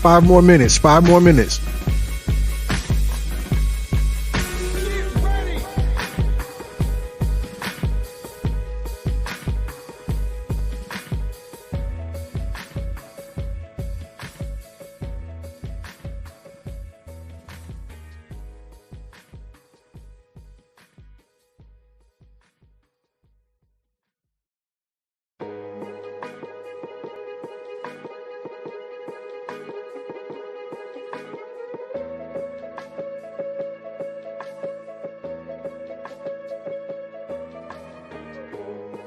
5 more minutes. 5 more minutes.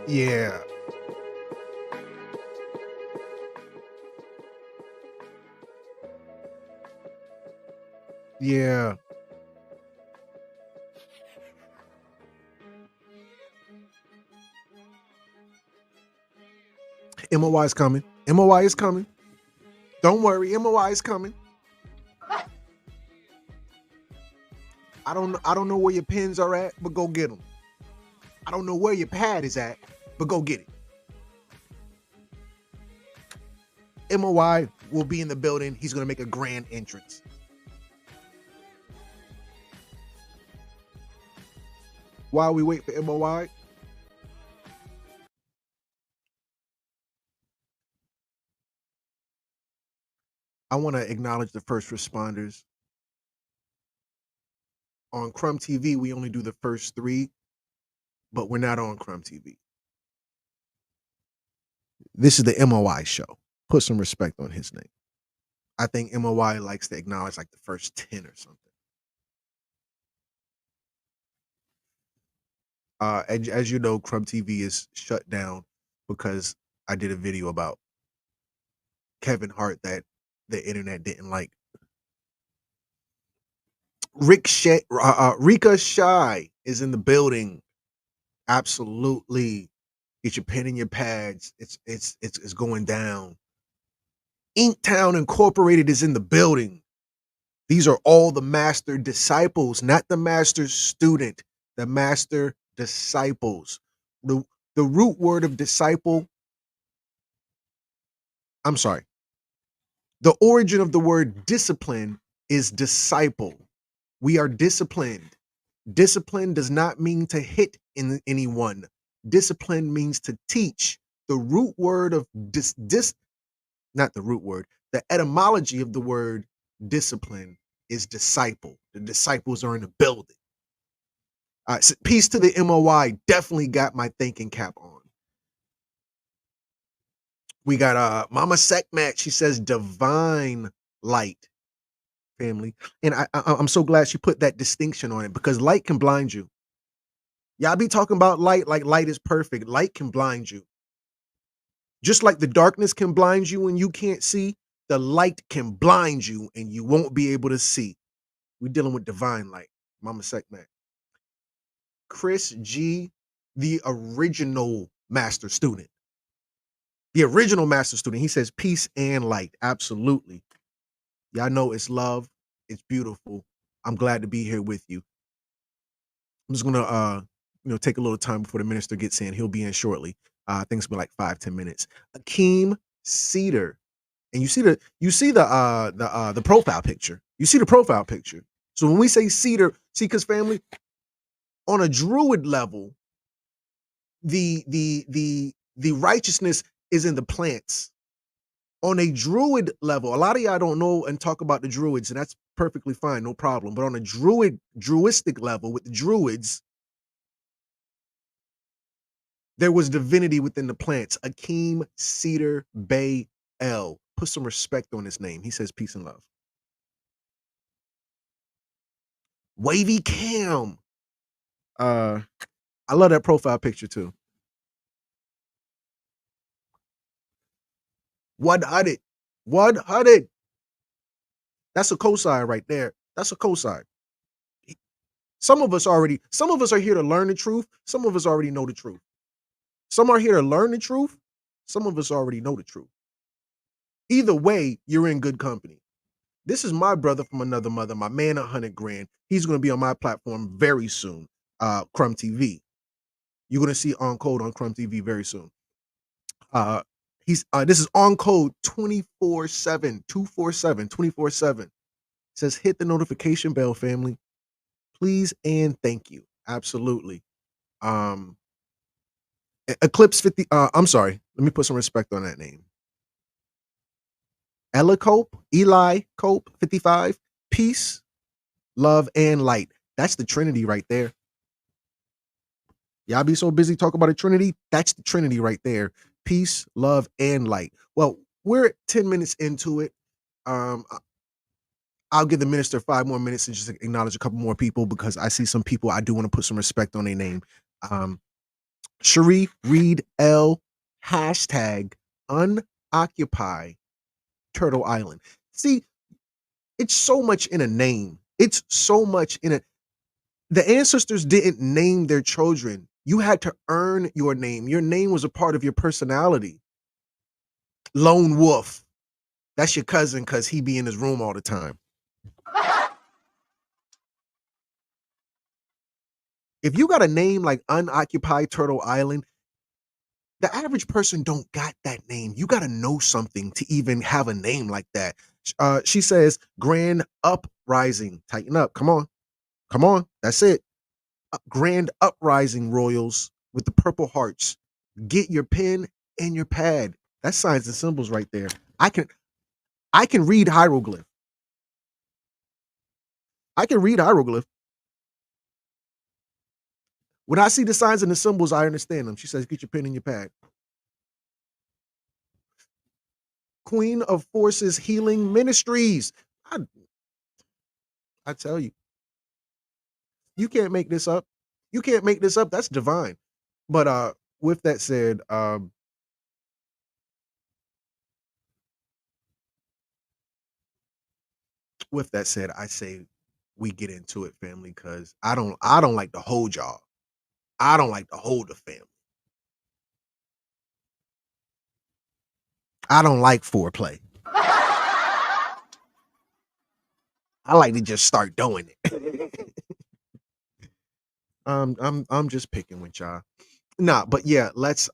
Yeah. Yeah. M.O.I is coming. M.O.I is coming. Don't worry, M.O.I is coming. I don't know where your pens are at, but go get them. I don't know where your pad is at, but go get it. M.O.I will be in the building. He's going to make a grand entrance. While we wait for M.O.I, I want to acknowledge the first responders. On Crumb TV, we only do the first 3, but we're not on Crumb TV. This is the M.O.I show. Put some respect on his name. I think M.O.I likes to acknowledge like the first 10 or something. As you know, Crumb TV is shut down because I did a video about Kevin Hart that the internet didn't like. Rika Shy is in the building. Absolutely. Get your pen and your pads. It's going down. Inktown Incorporated is in the building. These are all the master disciples, not the master student, the master disciples. The root word of disciple, I'm sorry. The origin of the word discipline is disciple. We are disciplined. Discipline does not mean to hit anyone. Discipline means to teach. The root word of not the root word, the etymology of the word discipline is disciple. The disciples are in the building. So peace to the M.O.I. Definitely got my thinking cap on. We got Mama Sekmat. She says divine light, family. And I'm so glad she put that distinction on it because light can blind you. Y'all be talking about light like light is perfect. Light can blind you. Just like the darkness can blind you and you can't see, the light can blind you and you won't be able to see. We're dealing with divine light. Mama Sekmat. Chris G, the original master student. The original master student. He says peace and light. Absolutely. Y'all know it's love. It's beautiful. I'm glad to be here with you. I'm just gonna take a little time before the minister gets in. He'll be in shortly. I think it's been like 5-10 minutes. Akeem Cedar. And you see the profile picture. You see the profile picture. So when we say cedar, see, because family, on a druid level, the righteousness is in the plants. On a druid level, a lot of y'all don't know and talk about the druids, and that's perfectly fine, no problem. But on a druistic level with the druids, there was divinity within the plants. Akeem Cedar Bay L. Put some respect on his name. He says peace and love. Wavy Cam. I love that profile picture too. What had it? What had it? That's a cosign right there. That's a cosign. Some of us are here to learn the truth. Some of us already know the truth. Some are here to learn the truth. Some of us already know the truth. Either way, you're in good company. This is my brother from another mother, my man 100 grand. He's going to be on my platform very soon. Crumb TV. You're going to see On Code on Crumb TV very soon. He's this is on code 24/7, 247, 24/7. Says hit the notification bell, family. Please and thank you. Absolutely. Um Eclipse 50. I'm sorry. Let me put some respect on that name. Eli Cope 55. Peace, love, and light. That's the Trinity right there. Y'all be so busy talking about a Trinity. That's the Trinity right there. Peace, love, and light. Well, we're 10 minutes into it. I'll give the minister 5 more minutes and just acknowledge a couple more people because I see some people I do want to put some respect on their name. Um, Sharif Reed L hashtag unoccupy Turtle Island. See, it's so much in a name. It's so much in a the ancestors didn't name their children. You had to earn your name. Your name was a part of your personality. Lone Wolf. That's your cousin because he be in his room all the time. If you got a name like Unoccupied Turtle Island, the average person don't got that name. You got to know something to even have a name like that. She says, Grand Uprising. Tighten up. Come on. Come on. That's it. Grand Uprising Royals with the purple hearts. Get your pen and your pad. That's signs and symbols right there. I can read hieroglyph. I can read hieroglyph. When I see the signs and the symbols, I understand them. She says, get your pen and your pad. Queen of Forces Healing Ministries. I, I tell you, you can't make this up. You can't make this up. That's divine. But with that said, I say we get into it, family, because I don't like to hold y'all. I don't like to hold the family. I don't like foreplay. I like to just start doing it. I'm just picking with y'all. Nah, but yeah, let's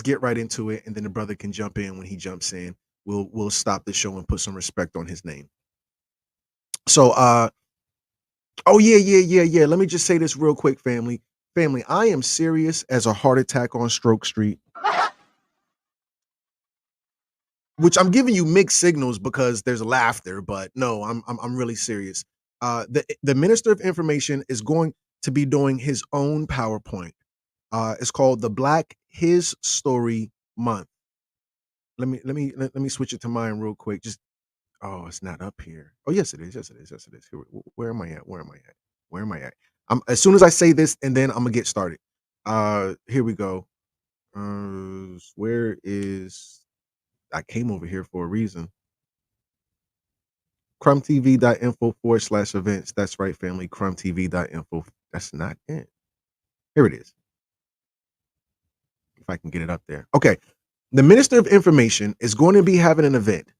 get right into it, and then the brother can jump in when he jumps in. We'll stop the show and put some respect on his name. So oh yeah. Let me just say this real quick, family. Family, I am serious as a heart attack on Stroke Street. Which I'm giving you mixed signals because there's laughter, but no, I'm really serious. The Minister of Information is going to be doing his own PowerPoint. It's called the Black His Story Month. Let me switch it to mine real quick. Just it's not up here. Oh yes, it is. Yes, it is. Yes, it is. Here, where am I at? Where am I at? Where am I at? As soon as I say this, and then I'm gonna get started. Here we go. Where is I came over here for a reason. crumtv.info/events. That's right, family. crumtv.info. That's not it. Here it is. If I can get it up there. Okay. The Minister of Information is going to be having an event,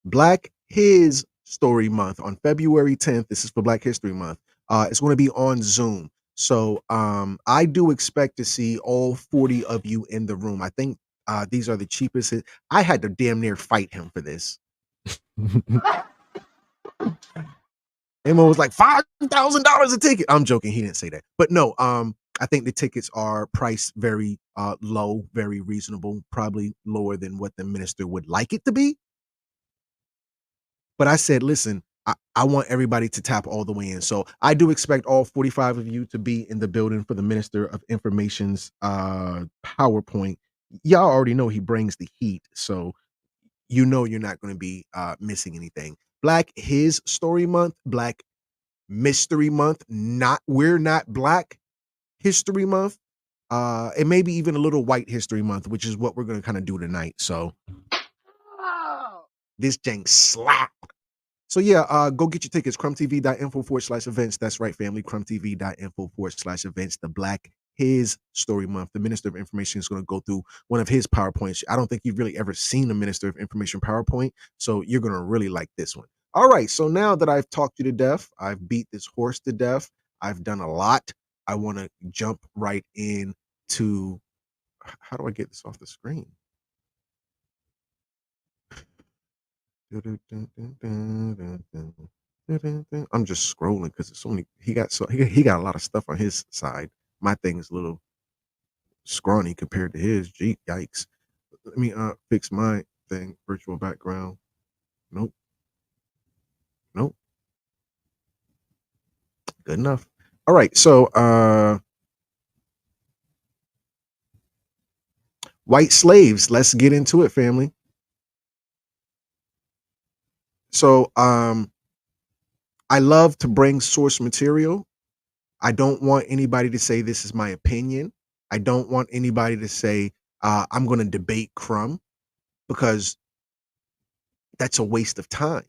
Black His Story Month, on February 10th. This is for Black History Month. It's going to be on Zoom. So I do expect to see all 40 of you in the room. I think these are the cheapest. I had to damn near fight him for this. M.O. was like $5,000 a ticket. I'm joking. He didn't say that. But no, I think the tickets are priced very low, very reasonable, probably lower than what the minister would like it to be. But I said, listen, I want everybody to tap all the way in. So I do expect all 45 of you to be in the building for the Minister of Information's PowerPoint. Y'all already know he brings the heat. So you know you're not going to be missing anything. Black His Story Month, Black Mystery Month, we're not Black History Month. And maybe even a little White History Month, which is what we're going to kind of do tonight. So this jank slap. So yeah, go get your tickets, crumtv.info/events. That's right, family, crumtv.info/events. The Black His Story Month. The Minister of Information is going to go through one of his PowerPoints. I don't think you've really ever seen a Minister of Information PowerPoint, so you're going to really like this one. All right, so now that I've talked you to death, I've beat this horse to death, I've done a lot. I want to jump right in to how do I get this off the screen? I'm just scrolling because it's only he got a lot of stuff on his side. My thing is a little scrawny compared to his. Gee, yikes. Let me fix my thing. Virtual background. Nope. Nope. Good enough. All right. So white slaves. Let's get into it, family. So I love to bring source material. I don't want anybody to say this is my opinion. I don't want anybody to say I'm going to debate Crumb because that's a waste of time.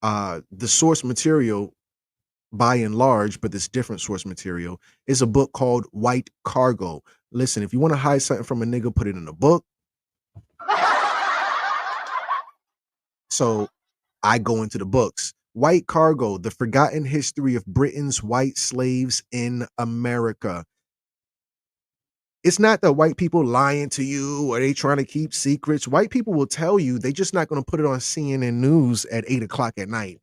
The source material, by and large, but this different source material, is a book called White Cargo. Listen, if you want to hide something from a nigga, put it in a book. So I go into the books. White Cargo, The Forgotten History of Britain's White Slaves in America. It's not that white people lying to you or they trying to keep secrets. White people will tell you, they just not going to put it on CNN News at 8 o'clock at night.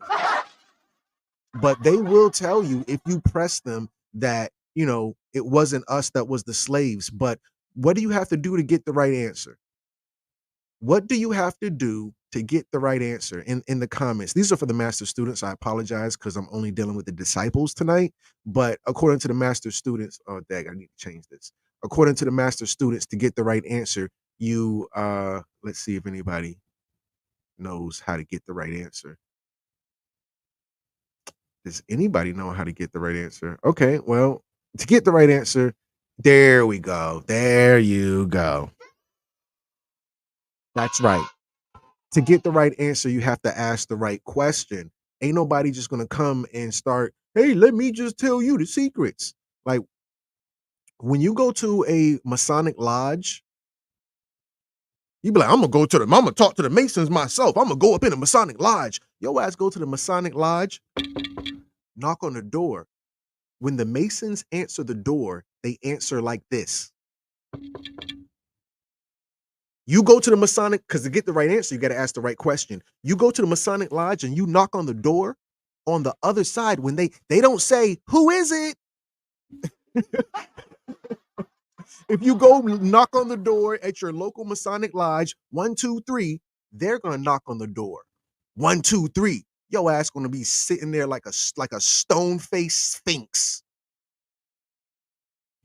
But they will tell you if you press them that, it wasn't us that was the slaves. But what do you have to do to get the right answer? What do you have to do to get the right answer in the comments? These are for the master students. I apologize because I'm only dealing with the disciples tonight. But according to the master students, oh, dang, I need to change this. According to the master students, to get the right answer, you let's see if anybody knows how to get the right answer. Does anybody know how to get the right answer? Okay, well, to get the right answer, there we go. There you go. That's right. To get the right answer, you have to ask the right question. Ain't nobody just gonna come and start, hey, let me just tell you the secrets. Like when you go to a Masonic lodge, you be like, I'm gonna talk to the Masons myself. I'm gonna go up in a Masonic lodge. Yo ass go to the Masonic lodge, knock on the door. When the Masons answer the door, they answer like this. You go to the Masonic, because to get the right answer, you got to ask the right question. You go to the Masonic lodge and you knock on the door. On the other side, when they don't say, who is it? If you go knock on the door at your local Masonic lodge, 1, 2, 3, they're gonna knock on the door. 1, 2, 3. Yo ass gonna be sitting there like a stone faced sphinx.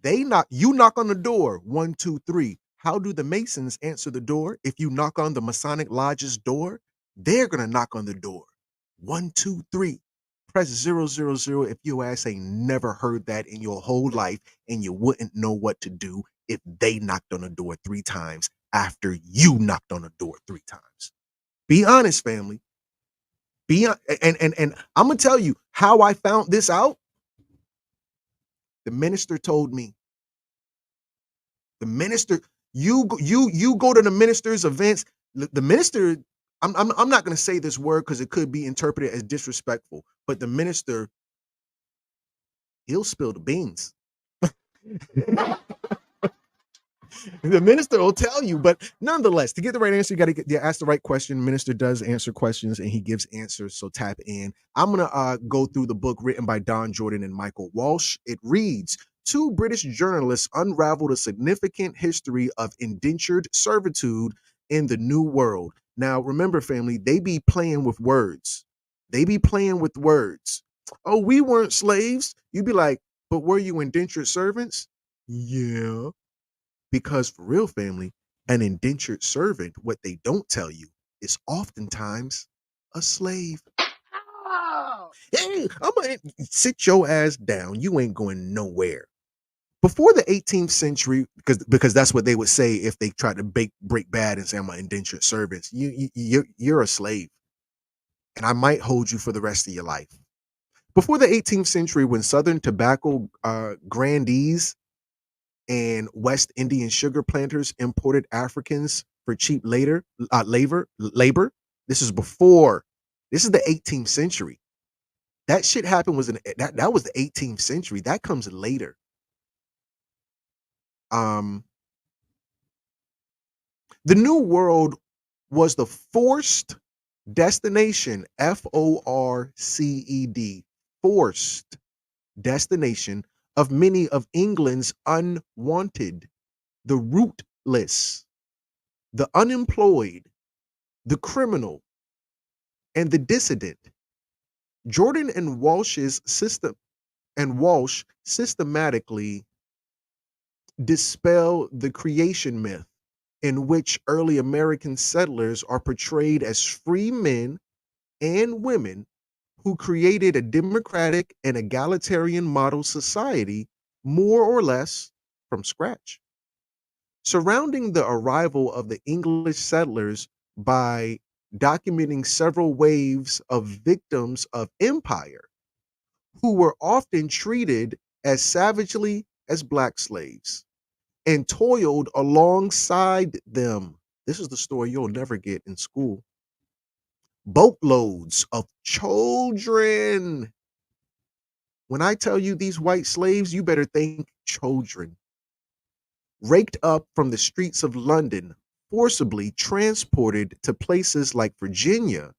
You knock on the door. 1, 2, 3. How do the Masons answer the door? If you knock on the Masonic Lodge's door, they're gonna knock on the door. 1, 2, 3. Press 000 if your ass ain't never heard that in your whole life and you wouldn't know what to do if they knocked on the door 3 times after you knocked on the door 3 times. Be honest, family. And I'm gonna tell you how I found this out. The minister told me. The minister, you go to the minister's events. The minister, I'm not going to say this word because it could be interpreted as disrespectful, but the minister, he'll spill the beans. The minister will tell you, but nonetheless, to get the right answer, you got to ask the right question. Minister does answer questions and he gives answers, so tap in. I'm gonna go through the book written by Don Jordan and Michael Walsh. It reads: Two British journalists unraveled a significant history of indentured servitude in the New World. Now, remember, family, they be playing with words. They be playing with words. Oh, we weren't slaves. You'd be like, but were you indentured servants? Yeah. Because for real, family, an indentured servant, what they don't tell you is oftentimes a slave. Hey, I'm gonna sit your ass down. You ain't going nowhere. Before the 18th century, because that's what they would say if they tried to break bad and say I'm an indentured servant. You're a slave, and I might hold you for the rest of your life. Before the 18th century, when Southern tobacco grandees and West Indian sugar planters imported Africans for cheap labor. This is before. This is the 18th century. That shit happened that was the 18th century. That comes later. Um, the New World was the forced destination, FORCED, forced destination of many of England's unwanted, the rootless, the unemployed, the criminal, and the dissident. Jordan and Walsh systematically dispel the creation myth in which early American settlers are portrayed as free men and women who created a democratic and egalitarian model society more or less from scratch. Surrounding the arrival of the English settlers by documenting several waves of victims of empire who were often treated as savagely as black slaves and toiled alongside them. This is the story you'll never get in school. Boatloads of children. When I tell you these white slaves, you better think children. Raked up from the streets of London, forcibly transported to places like Virginia,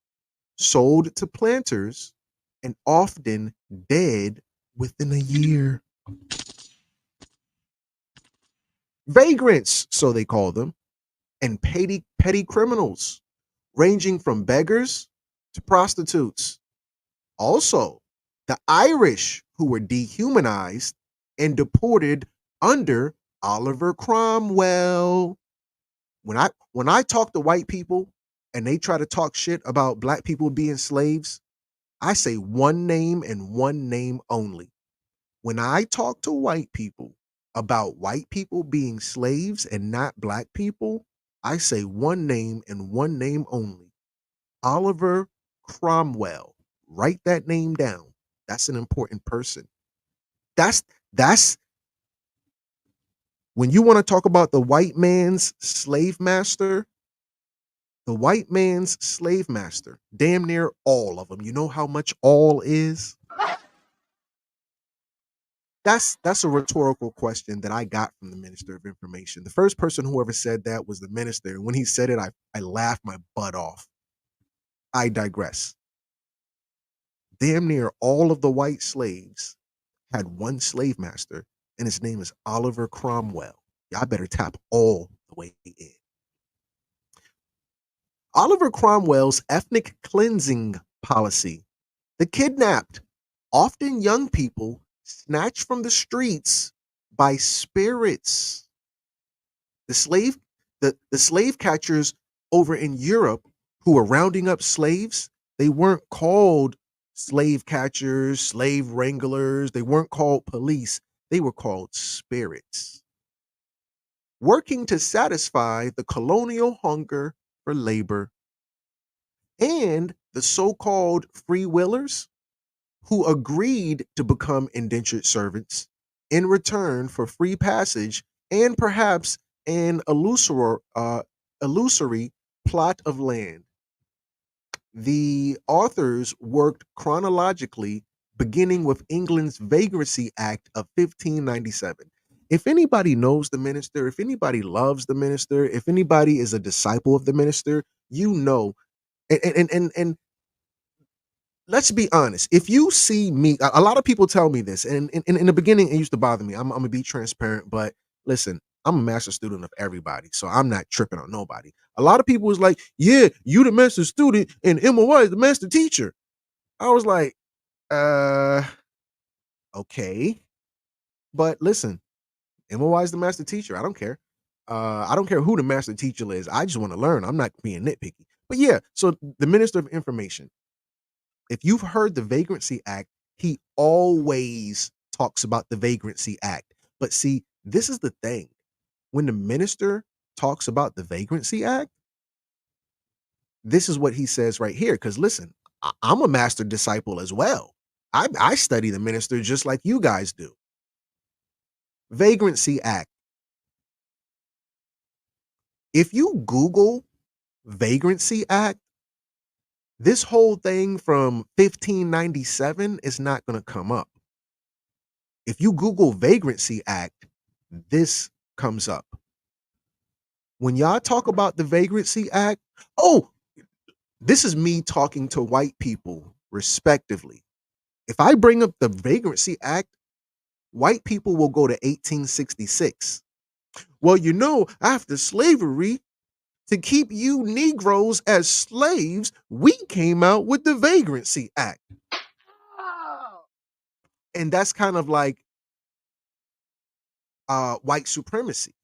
sold to planters, and often dead within a year. Vagrants, so they call them, and petty criminals, ranging from beggars to prostitutes. Also, the Irish who were dehumanized and deported under Oliver Cromwell. When I talk to white people and they try to talk shit about black people being slaves, I say one name and one name only. When I talk to white people about white people being slaves and not black people, I say one name and one name only. Oliver Cromwell. Write that name down. That's an important person. That's when you want to talk about the white man's slave master, the white man's slave master, damn near all of them. You know how much all is? That's a rhetorical question that I got from the Minister of Information. The first person who ever said that was the minister. And when he said it, I laughed my butt off. I digress. Damn near all of the white slaves had one slave master, and his name is Oliver Cromwell. Y'all better tap all the way in. Oliver Cromwell's ethnic cleansing policy, the kidnapped, often young people, snatched from the streets by spirits. The slave catchers over in Europe who were rounding up slaves, they weren't called slave catchers, slave wranglers, they weren't called police, they were called spirits, working to satisfy the colonial hunger for labor. And the so-called free willers who agreed to become indentured servants in return for free passage and perhaps an illusory plot of land. The authors worked chronologically, beginning with England's Vagrancy Act of 1597. If anybody knows the minister, if anybody loves the minister, if anybody is a disciple of the minister, you know, and let's be honest. If you see me, a lot of people tell me this, and in the beginning, it used to bother me. I'm gonna be transparent, but listen, I'm a master student of everybody, so I'm not tripping on nobody. A lot of people was like, "Yeah, you the master student, and M.O.I is the master teacher." I was like, "Uh, okay," but listen, M.O.I is the master teacher. I don't care. I don't care who the master teacher is. I just want to learn. I'm not being nitpicky. But yeah, so the Minister of Information, if you've heard the Vagrancy Act, he always talks about the Vagrancy Act. But see, this is the thing. When the minister talks about the Vagrancy Act, this is what he says right here. Because listen, I'm a master disciple as well. I study the minister just like you guys do. Vagrancy Act. If you Google Vagrancy Act, this whole thing from 1597 is not going to come up. If you Google Vagrancy Act, this comes up. When y'all talk about the Vagrancy Act, oh, this is me talking to white people respectively. If I bring up the Vagrancy Act, white people will go to 1866. Well, after slavery, to keep you Negroes as slaves, we came out with the Vagrancy Act. And that's kind of like white supremacy,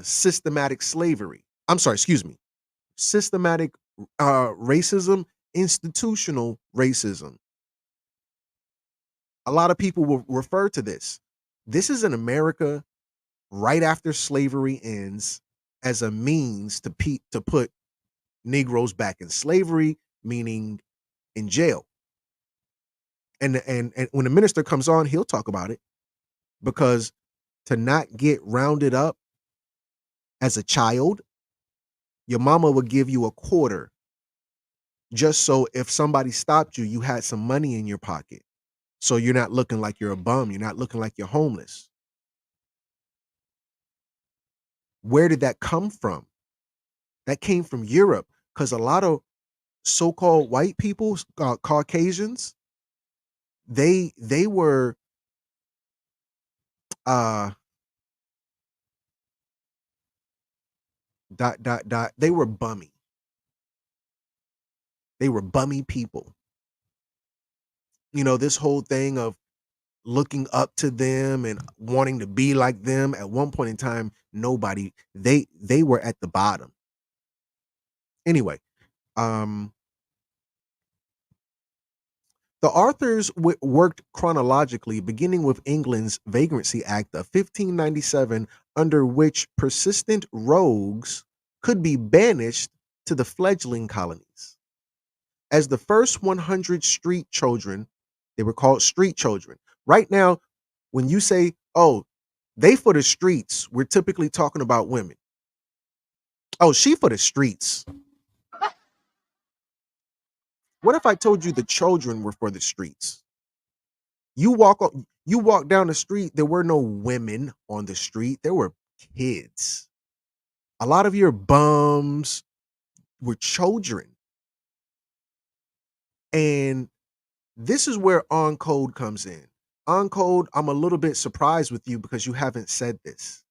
systematic slavery. I'm sorry, excuse me. Systematic racism, institutional racism. A lot of people will refer to this. This is in America right after slavery ends as a means to put Negroes back in slavery, meaning in jail. And when the minister comes on, he'll talk about it, because to not get rounded up as a child, your mama would give you a quarter just so if somebody stopped you, you had some money in your pocket. So you're not looking like you're a bum. You're not looking like you're homeless. Where did that come from? That came from Europe, because a lot of so-called white people, Caucasians, they were uh dot dot dot they were bummy. They were bummy people. This whole thing of looking up to them and wanting to be like them. At one point in time, nobody they were at the bottom. Anyway, um the authors worked chronologically, beginning with England's Vagrancy Act of 1597, under which persistent rogues could be banished to the fledgling colonies. As the first 100 street children, they were called street children. Right now, when you say, oh, they for the streets, we're typically talking about women. Oh, she for the streets. What if I told you the children were for the streets? You walk down the street, there were no women on the street, there were kids. A lot of your bums were children. And this is where on code comes in. On code, I'm a little bit surprised with you because you haven't said this.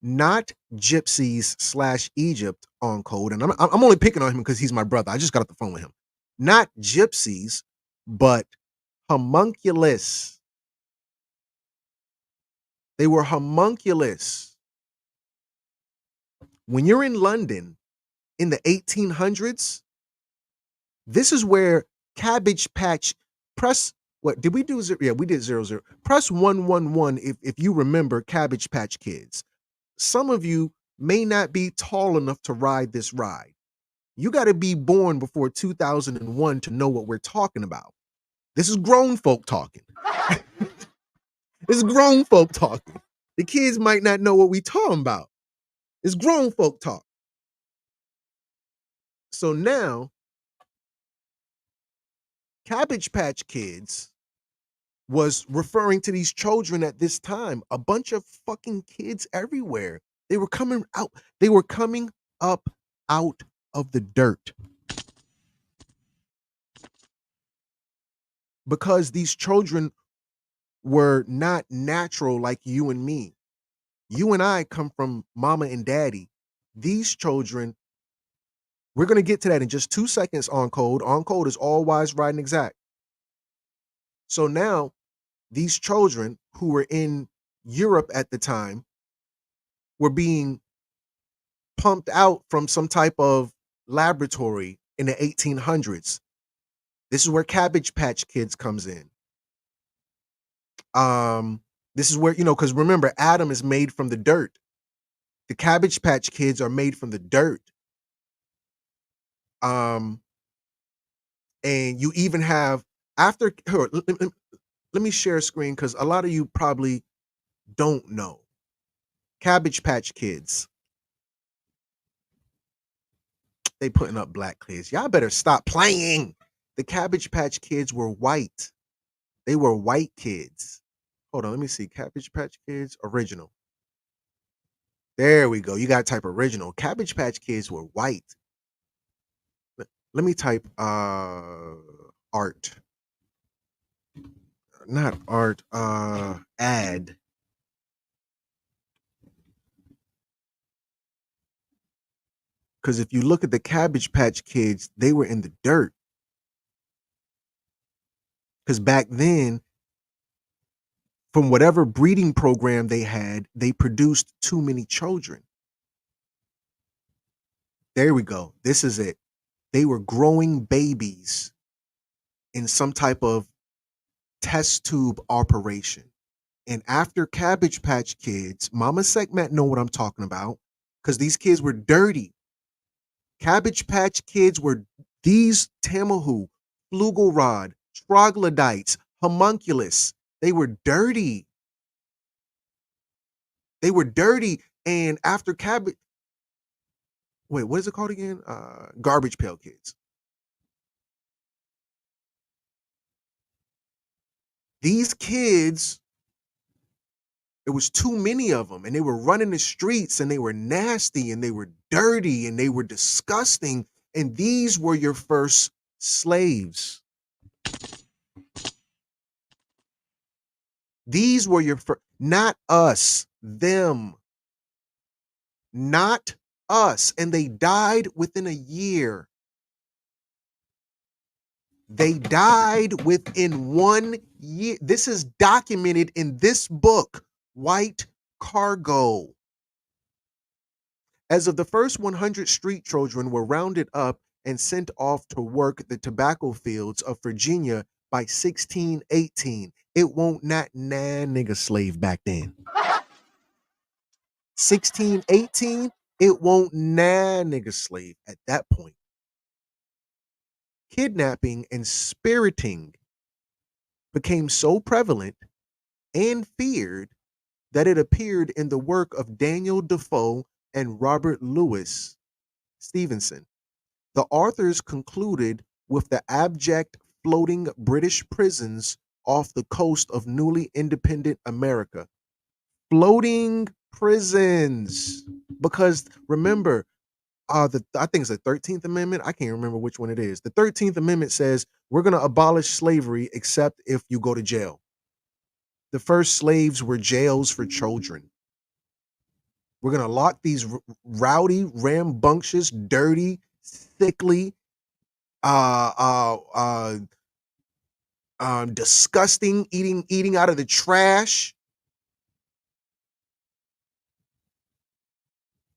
Not gypsies / Egypt on code. And I'm only picking on him because he's my brother. I just got off the phone with him. Not gypsies, but homunculus. They were homunculus. When you're in London in the 1800s, this is where Cabbage Patch, press what did we do? Yeah, we did 00. Press 111 if you remember Cabbage Patch Kids. Some of you may not be tall enough to ride this ride. You got to be born before 2001 to know what we're talking about. This is grown folk talking. This is grown folk talking. The kids might not know what we talking about. It's grown folk talk. So now, Cabbage Patch Kids was referring to these children at this time. A bunch of fucking kids everywhere. They were coming out. They were coming up out of the dirt. Because these children were not natural like you and me. You and I come from mama and daddy. These children, we're going to get to that in just 2 seconds on code. On code is all wise, right, and exact. So now these children who were in Europe at the time were being pumped out from some type of laboratory in the 1800s. This is where Cabbage Patch Kids comes in. This is where, because remember, Adam is made from the dirt. The Cabbage Patch Kids are made from the dirt. And you even have after her. Let me share a screen because a lot of you probably don't know. Cabbage Patch Kids. They putting up black kids. Y'all better stop playing. The Cabbage Patch Kids were white. They were white kids. Hold on, let me see. Cabbage Patch Kids original. There we go. You gotta type original. Cabbage Patch Kids were white. Let me type art. Not art, ad. Because if you look at the Cabbage Patch Kids, they were in the dirt. Because back then, from whatever breeding program they had, they produced too many children. There we go. This is it. They were growing babies in some type of test tube operation. And after Cabbage Patch Kids, Mama Sekhmet know what I'm talking about because these kids were dirty. Cabbage Patch Kids were these Tamahu, Flugelrod, Troglodytes, Homunculus. They were dirty. They were dirty. And after Cabbage, wait, what is it called again? Garbage Pail Kids. These kids, it was too many of them, and they were running the streets, and they were nasty, and they were dirty, and they were disgusting. And these were your first slaves. These were your first, not us, them, not us. And they died within a year. They died within 1 year. This is documented in this book, White Cargo. As of the first 100 street children were rounded up and sent off to work the tobacco fields of Virginia by 1618. It won't not nah nigga slave back then. 1618, it won't nah nigga slave at that point. Kidnapping and spiriting became so prevalent and feared that it appeared in the work of Daniel Defoe and Robert Louis Stevenson. The authors concluded with the abject floating British prisons off the coast of newly independent America. Floating prisons. Because remember, I think it's the 13th Amendment. I can't remember which one it is. The 13th Amendment says we're going to abolish slavery except if you go to jail. The first slaves were jails for children. We're going to lock these rowdy, rambunctious, dirty, sickly, uh, uh, disgusting, eating out of the trash.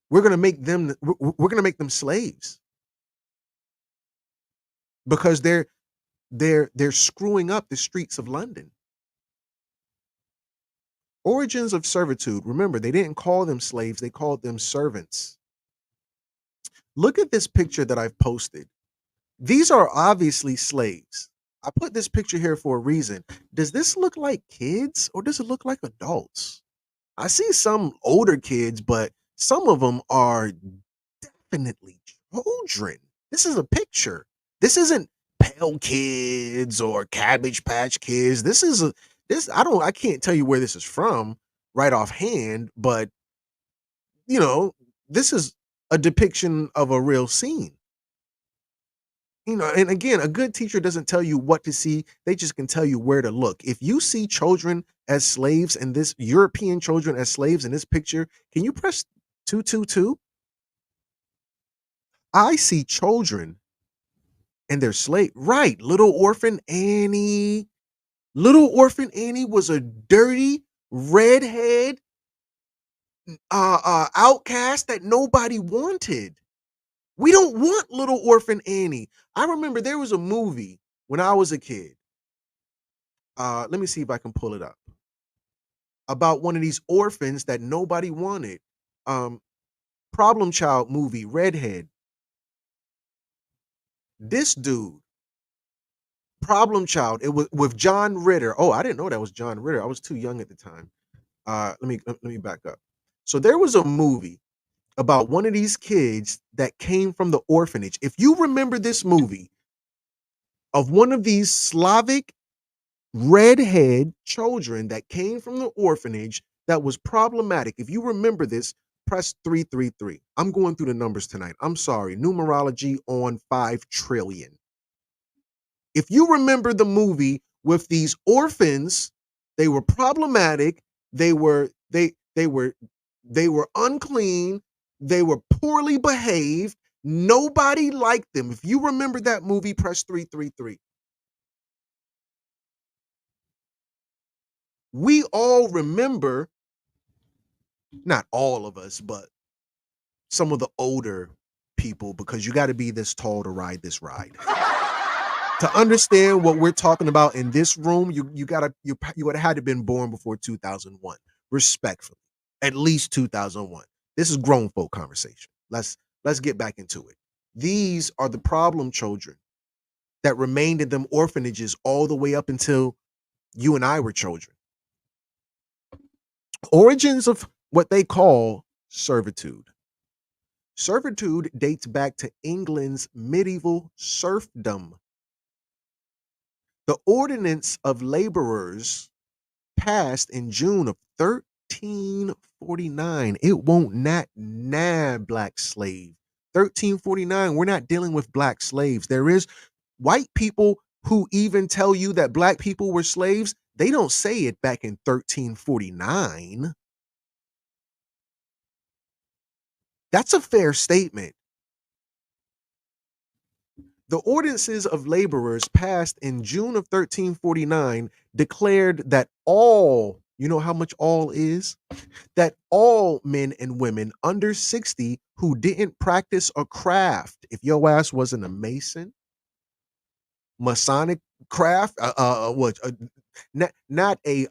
We're going to make them. We're going to make them slaves because they're screwing up the streets of London. Origins of servitude. Remember, they didn't call them slaves; they called them servants. Look at this picture that I've posted. These are obviously slaves. I put this picture here for a reason. Does this look like kids or does it look like adults? I see some older kids, but some of them are definitely children. This is a picture. This isn't Pale Kids or Cabbage Patch Kids. I can't tell you where this is from right offhand, but you know, this is a depiction of a real scene. And again, a good teacher doesn't tell you what to see, they just can tell you where to look. If you see children as slaves and this European children as slaves in this picture, can you press 222? I see children and they're slave. Right, Little Orphan Annie. Little Orphan Annie was a dirty redhead outcast that nobody wanted. We don't want Little Orphan Annie. I remember there was a movie when I was a kid. Let me see if I can pull it up. About one of these orphans that nobody wanted. Um, Problem Child movie, Redhead. This dude, Problem Child, it was with John Ritter. Oh, I didn't know that was John Ritter. I was too young at the time. Let me back up. So there was a movie about one of these kids that came from the orphanage. If you remember this movie of one of these Slavic redhead children that came from the orphanage that was problematic. If you remember this, press 333. I'm going through the numbers tonight. I'm sorry. Numerology on 5 trillion. If you remember the movie with these orphans, they were problematic. They were unclean. They were poorly behaved. Nobody liked them. If you remember that movie, press 333. We all remember, not all of us, but some of the older people, because you got to be this tall to ride this ride. To understand what we're talking about in this room, you would have had to been born before 2001. Respectfully, at least 2001. This is grown folk conversation. Let's get back into it. These are the problem children that remained in them orphanages all the way up until you and I were children. Origins of what they call servitude. Servitude dates back to England's medieval serfdom. The Ordinance of Laborers passed in June of 1349. It won't not black slave. 1349, we're not dealing with black slaves. There is white people who even tell you that black people were slaves. They don't say it back in 1349. That's a fair statement. The ordinances of laborers passed in June of 1349 declared that all, you know how much all is? That all men and women under 60 who didn't practice a craft, if your ass wasn't a mason, Masonic craft, not a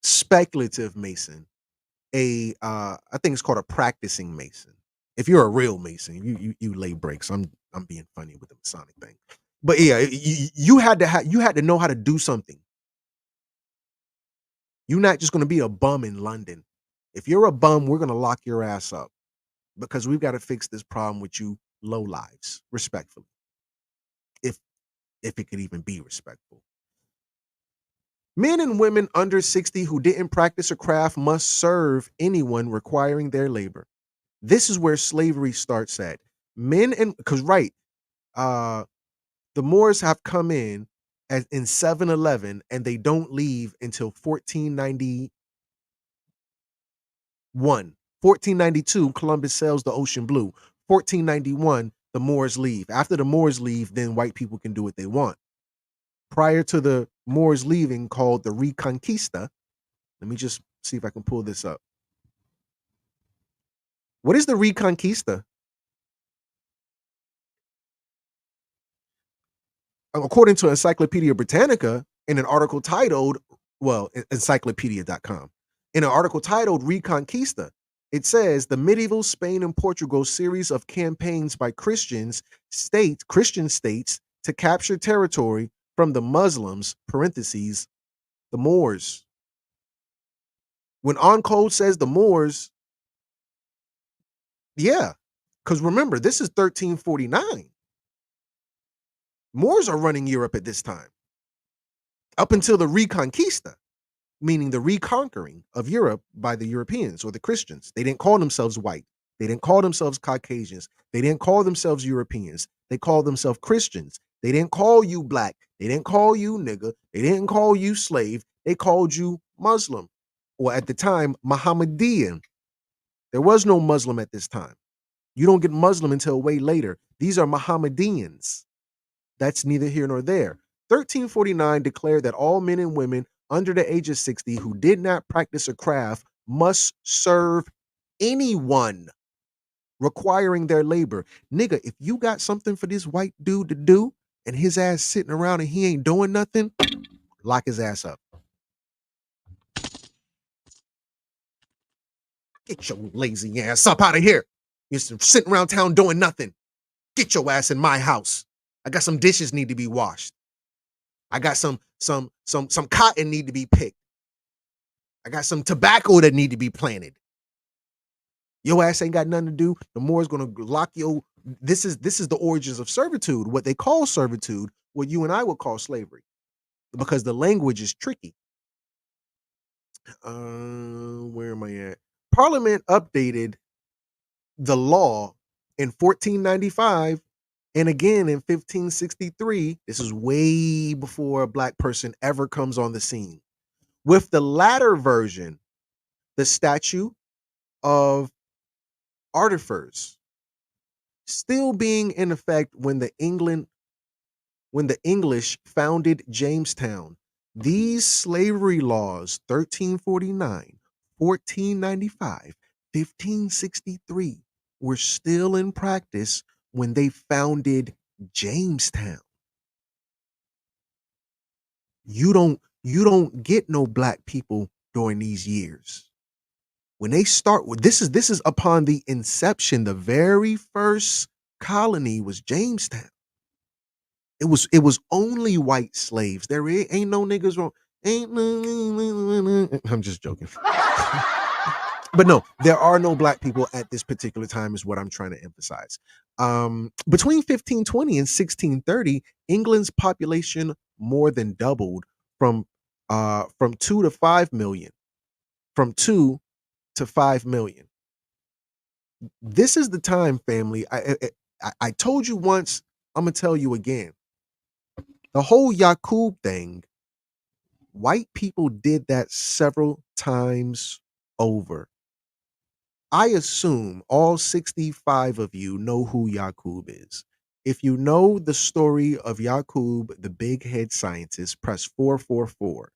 speculative mason, I think it's called a practicing mason. If you're a real mason, you lay bricks. I'm being funny with the Masonic thing, but yeah, you had to know how to do something. You're not just going to be a bum in London. If you're a bum, we're going to lock your ass up because we've got to fix this problem with you low lives, respectfully, if it could even be respectful. Men and women under 60 who didn't practice a craft must serve anyone requiring their labor. This is where slavery starts at. Men and because right, the Moors have come in as in 711 and they don't leave until 1491. 1492, Columbus sails the ocean blue. 1491, the Moors leave. After the Moors leave, then white people can do what they want. Prior to the Moors leaving, called the Reconquista, let me just see if I can pull this up. What is the Reconquista? According to Encyclopedia Britannica, in an article titled, encyclopedia.com, in an article titled Reconquista, it says the medieval Spain and Portugal series of campaigns by Christian states to capture territory from the Muslims, parentheses, the Moors. When On Code says the Moors, yeah, because remember, this is 1349. Moors are running Europe at this time, up until the Reconquista, meaning the reconquering of Europe by the Europeans or the Christians. They didn't call themselves white. They didn't call themselves Caucasians. They didn't call themselves Europeans. They called themselves Christians. They didn't call you black. They didn't call you nigga. They didn't call you slave. They called you Muslim, or at the time, Mohammedan. There was no Muslim at this time. You don't get Muslim until way later. These are Mohammedans. That's neither here nor there. 1349 declared that all men and women under the age of 60 who did not practice a craft must serve anyone requiring their labor. Nigga, if you got something for this white dude to do and his ass sitting around and he ain't doing nothing, lock his ass up. Get your lazy ass up out of here. You're sitting around town doing nothing. Get your ass in my house. I got some dishes need to be washed. I got some cotton need to be picked. I got some tobacco that need to be planted. Your ass ain't got nothing to do. The Moor's gonna lock you. This is the origins of servitude, what they call servitude, what you and I would call slavery, because the language is tricky. Where am I at? Parliament updated the law in 1495 and again in 1563. This is way before a black person ever comes on the scene. With the latter version, the statute of artificers still being in effect when the English founded Jamestown. These slavery laws, 1349, 1495, 1563, were still in practice when they founded Jamestown. You don't get no black people during these years. When they start with this is upon the inception. The very first colony was Jamestown. It was only white slaves. There ain't no niggas wrong. Ain't no, I'm just joking. But no, there are no black people at this particular time, is what I'm trying to emphasize. Between 1520 and 1630, England's population more than doubled from 2 to 5 million. From 2 to 5 million. This is the time, family. I told you once. I'm gonna tell you again. The whole Yakub thing, white people did that several times over. I assume all 65 of you know who Yakub is. If you know the story of Yakub, the big head scientist, press 444.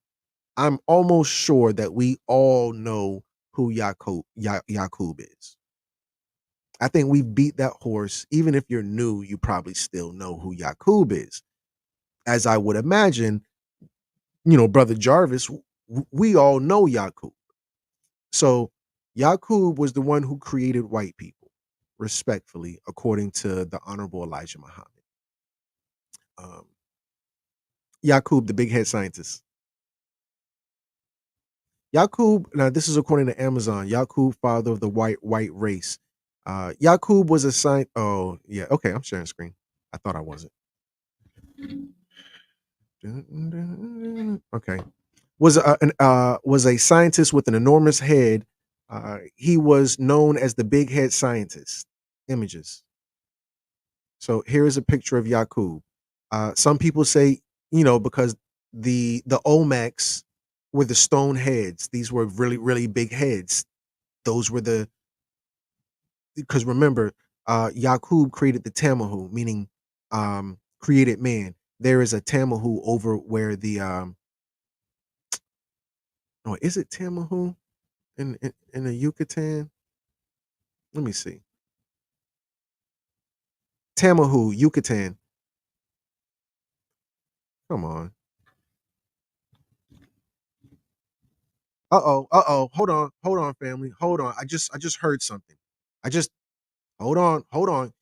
I'm almost sure that we all know who Yakub is. I think we beat that horse. Even if you're new, you probably still know who Yakub is. As I would imagine, Brother Jarvis, we all know Yakub. So Yakub was the one who created white people, respectfully, according to the Honorable Elijah Muhammad. Um, Yakub, the big head scientist. Yakub, now this is according to Amazon. Yakub, father of the white race. Yakub was a scientist. Oh, yeah. Okay, I'm sharing screen. I thought I wasn't. Okay. Was a scientist with an enormous head. He was known as the big head scientist. Images. So here is a picture of Yakub. Some people say, because the Olmecs were the stone heads. These were really, really big heads. Those were because remember, Yakub created the Tamahu, meaning created man. There is a Tamahu over where the oh, is it Tamahu in the Yucatan? Let me see. Tamahu, Yucatan. Come on. Uh-oh. Hold on, family. Hold on. I just heard something. I just hold on.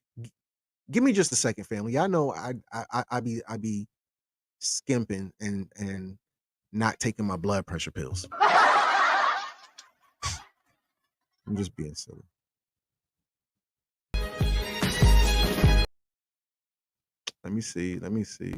Give me just a second, family. I know I be skimping and not taking my blood pressure pills. I'm just being silly. Let me see. Let me see.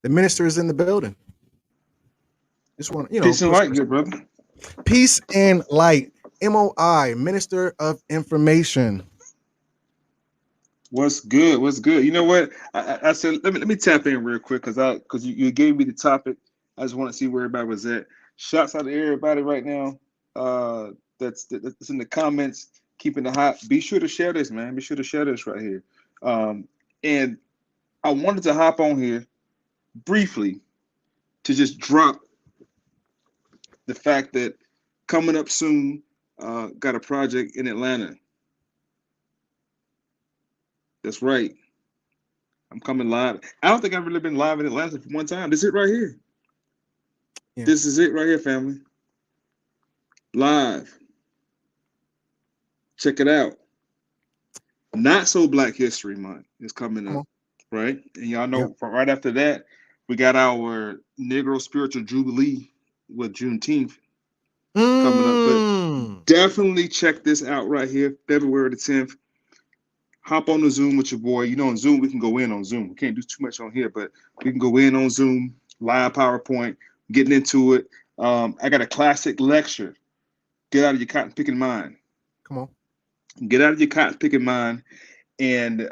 The minister is in the building. Just want Peace and light, good brother. Peace and light. M.O.I, Minister of Information. What's good? What's good? You know what? I said let me tap in real quick because you gave me the topic. I just want to see where everybody was at. Shouts out to everybody right now. that's in the comments, keeping it hot. Be sure to share this, man. Be sure to share this right here. And I wanted to hop on here briefly to just drop the fact that coming up soon, got a project in Atlanta. That's right. I'm coming live. I don't think I've really been live in Atlanta for one time. This is it right here. Yeah. This is it right here, family. Live. Check it out. Not so Black History Month is coming Come up, on. right? And y'all Yep. know right after that, we got our Negro Spiritual Jubilee with Juneteenth coming up. But Mm. definitely check this out right here, February the 10th. Hop on the Zoom with your boy. You know, on Zoom, we can go in on Zoom. We can't do too much on here, but we can go in on Zoom, live PowerPoint, getting into it. I got a classic lecture. Get out of your cotton picking mind. Come on. Get out of your cotton picking mind. And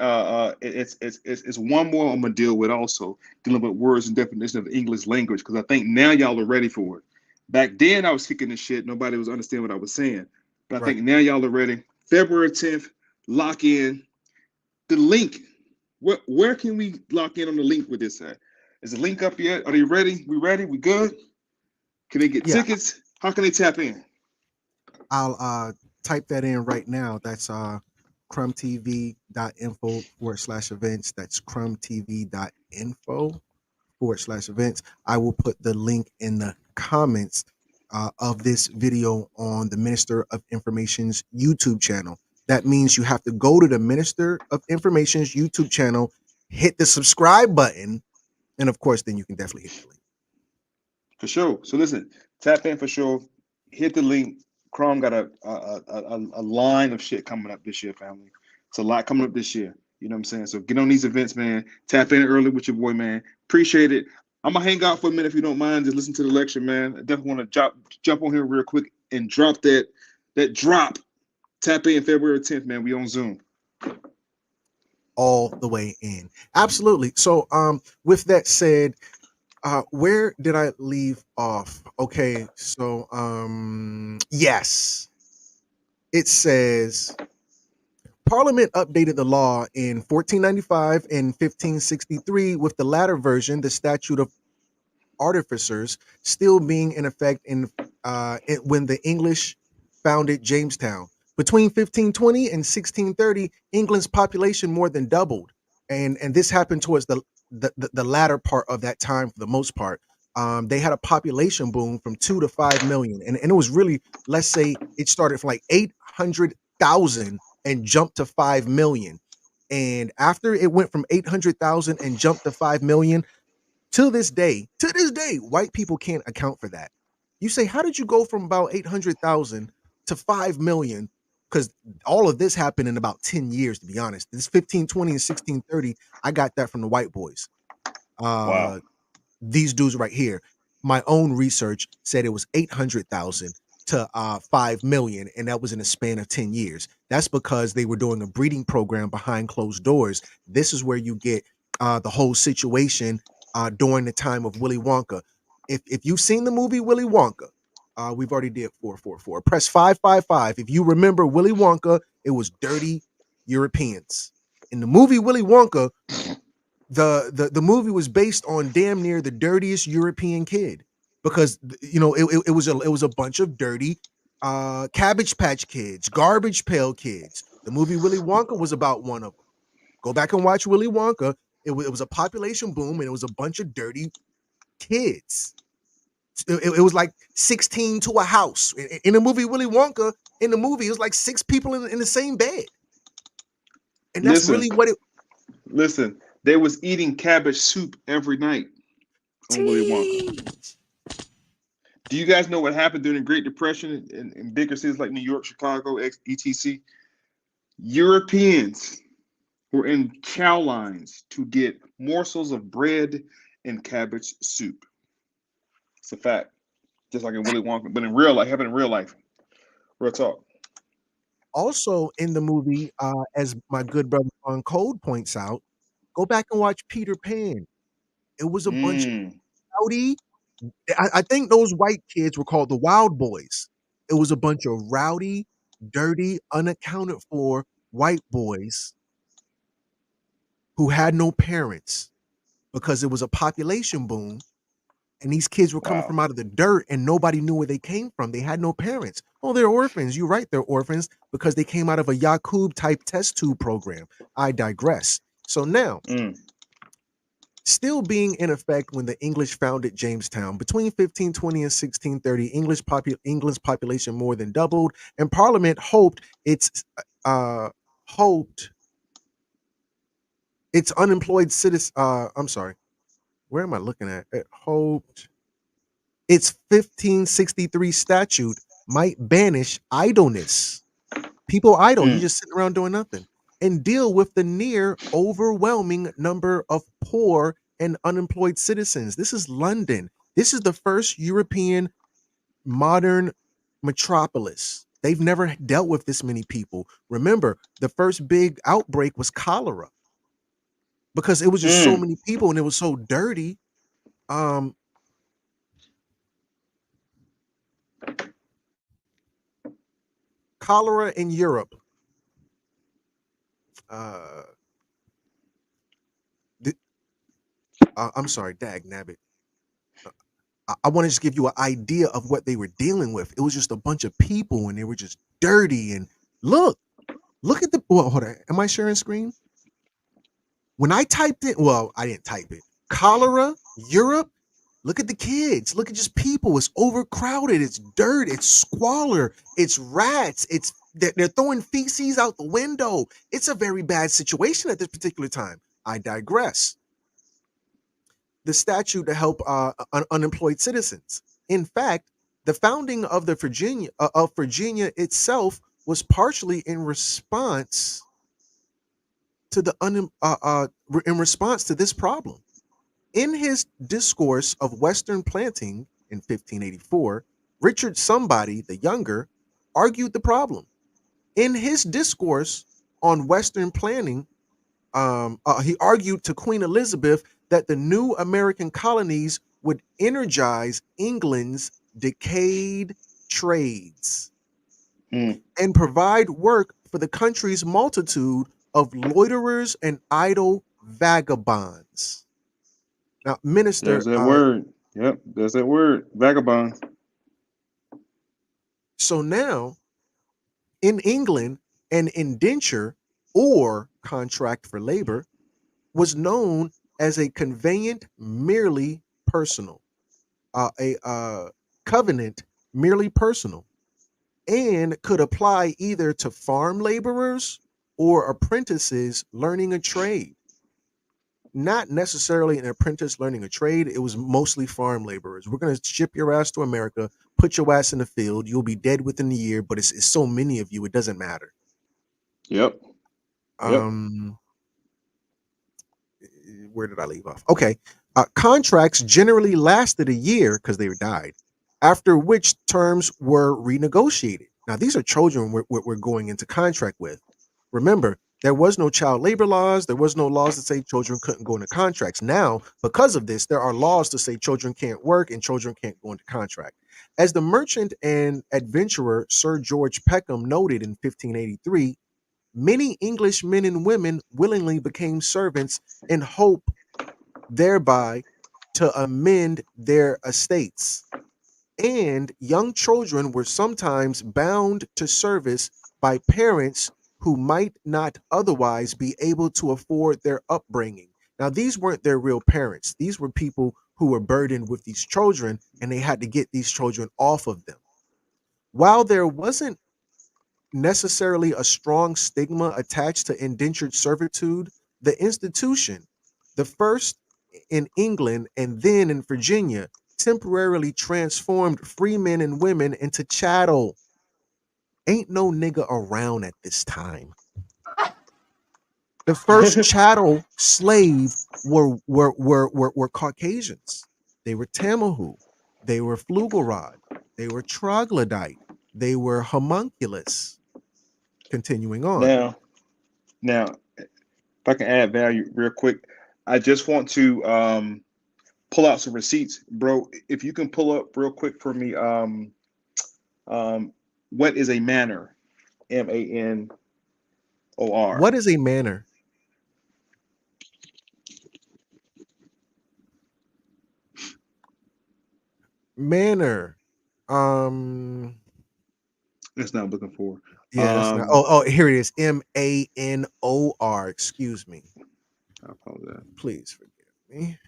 it's one more I'm gonna deal with also dealing with words and definition of the English language because I think now y'all are ready for it. Back then I was kicking this shit, nobody was understanding what I was saying, but I Right. think now y'all are ready. February 10th, lock in the link. Where can we lock in on the link with this at? Is the link up yet? Are they ready? We ready? We good? Can they get Yeah. tickets? How can they tap in? I'll type that in right now. That's crumtv.info/events. That's crumtv.info/events. I will put the link in the comments of this video on the Minister of Information's YouTube channel. That means you have to go to the Minister of Information's YouTube channel, hit the subscribe button, and of course, then you can definitely hit the link. For sure. So listen, tap in for sure. Hit the link. Chrome got a line of shit coming up this year, family. It's a lot coming up this year. You know what I'm saying? So get on these events, man. Tap in early with your boy, man. Appreciate it. I'm gonna hang out for a minute if you don't mind. Just listen to the lecture, man. I definitely want to jump on here real quick and drop that drop. Tap in February 10th, man. We on Zoom. All the way in. Absolutely. So, with that said, where did I leave off? Okay, so yes, it says Parliament updated the law in 1495 and 1563, with the latter version, the Statute of Artificers, still being in effect when the English founded Jamestown. Between 1520 and 1630, England's population more than doubled, and this happened towards the latter part of that time. For the most part, they had a population boom from 2 to 5 million, and it was really, let's say, it started from like 800,000 and jumped to 5 million. And after it went from 800,000 and jumped to 5 million, to this day, white people can't account for that. You say, how did you go from about 800,000 to 5 million? Because all of this happened in about 10 years, to be honest. This 1520 and 1630, I got that from the white boys. Wow. Uh, these dudes right here. My own research said it was 800,000 to 5 million, and that was in a span of 10 years. That's because they were doing a breeding program behind closed doors. This is where you get the whole situation during the time of Willy Wonka. If you've seen the movie Willy Wonka, we've already did 444. Press 555. If you remember Willy Wonka, it was dirty Europeans. In the movie Willy Wonka, the movie was based on damn near the dirtiest European kid, because it was a bunch of dirty Cabbage Patch Kids, Garbage Pail Kids. The movie Willy Wonka was about one of them. Go back and watch Willy Wonka. It was a population boom, and it was a bunch of dirty kids. It was like 16 to a house. In the movie Willy Wonka, in the movie, it was like six people in the same bed. And that's Listen, really what it. listen. They was eating cabbage soup every night on Willy Wonka. Teach. Do you guys know what happened during the Great Depression in bigger cities like New York, Chicago, etc.? Europeans were in cow lines to get morsels of bread and cabbage soup. It's a fact. Just like in Willy Wonka, but in real life, happened in real life. Real talk. Also in the movie, as my good brother on Code points out, go back and watch Peter Pan. It was a bunch of Mm. rowdy. I think those white kids were called the Wild Boys. It was a bunch of rowdy, dirty, unaccounted for white boys who had no parents because it was a population boom and these kids were coming Wow. from out of the dirt and nobody knew where they came from. They had no parents. Oh, they're orphans. You're right, they're orphans because they came out of a Yakub type test tube program. I digress. So now, Mm. still being in effect when the English founded Jamestown, between 1520 and 1630, England's population more than doubled, and Parliament uh, hoped its unemployed citizens. I'm sorry, where am I looking at? It hoped its 1563 statute might banish idleness. People idle, you Mm. just sitting around doing nothing, and deal with the near overwhelming number of poor and unemployed citizens. This is London. This is the first European modern metropolis. They've never dealt with this many people. Remember, the first big outbreak was cholera because it was just so Mm. many people and it was so dirty. Um, Cholera in Europe. Uh, I'm sorry, dag nabbit. I want to just give you an idea of what they were dealing with. It was just a bunch of people, and they were just dirty. And look, look at the. Well, hold on. Am I sharing screen? When I typed it, well, I didn't type it. Cholera, Europe. Look at the kids. Look at just people. It's overcrowded. It's dirt. It's squalor. It's rats. They're throwing feces out the window. It's a very bad situation at this particular time. I digress. The statute to help unemployed citizens. In fact, the founding of the Virginia itself was partially in response to in response to this problem. In his discourse of Western planting in 1584, Richard Somebody the Younger argued the problem. In his discourse on Western planting, he argued to Queen Elizabeth that the new American colonies would energize England's decayed trades Mm. and provide work for the country's multitude of loiterers and idle vagabonds. Now, There's Minister, that word. Yep, there's that word. Vagabond. so now in England, an indenture or contract for labor was known as a conveyant merely personal, a covenant merely personal, and could apply either to farm laborers or apprentices learning a trade. Not necessarily an apprentice learning a trade, it was mostly farm laborers. We're going to ship your ass to America, put your ass in the field, you'll be dead within a year, but it's so many of you, it doesn't matter. Yep. Yep. Um, where did I leave off? Okay. Contracts generally lasted a year because they died, after which terms were renegotiated. Now, these are children we're going into contract with. Remember, there was no child labor laws. There was no laws that say children couldn't go into contracts. Now, because of this, there are laws to say children can't work and children can't go into contract. As the merchant and adventurer Sir George Peckham noted in 1583, many English men and women willingly became servants in hope thereby to amend their estates. And young children were sometimes bound to service by parents who might not otherwise be able to afford their upbringing. Now, these weren't their real parents. These were people who were burdened with these children and they had to get these children off of them. While there wasn't necessarily a strong stigma attached to indentured servitude, the institution, the first in England and then in Virginia, temporarily transformed free men and women into chattel. Ain't no nigga around at this time. The first chattel slave were Caucasians. They were Tamahu. They were Flugelrod. They were Troglodyte. They were homunculus. Continuing on. now, now, if I can add value real quick, I just want to pull out some receipts, bro. If you can pull up real quick for me, What is a manor? MANOR. What is a manor? Manor. Um, That's not what I'm looking for. yeah, that's not. Oh, here it is. MANOR. Excuse me. I apologize. Please forgive me.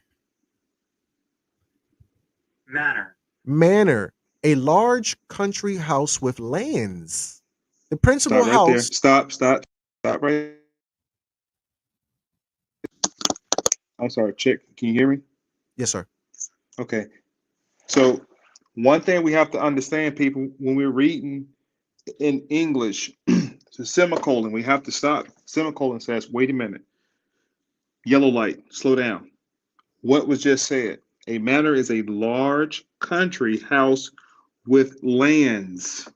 Manor. A large country house with lands. The principal Stop right there. house. Stop right. I'm sorry, chick. Can you hear me? Yes, sir. Okay. So one thing we have to understand, people, when we're reading in English, the semicolon, we have to stop. Semicolon says, wait a minute. Yellow light, slow down. What was just said? A manor is a large country house with lands.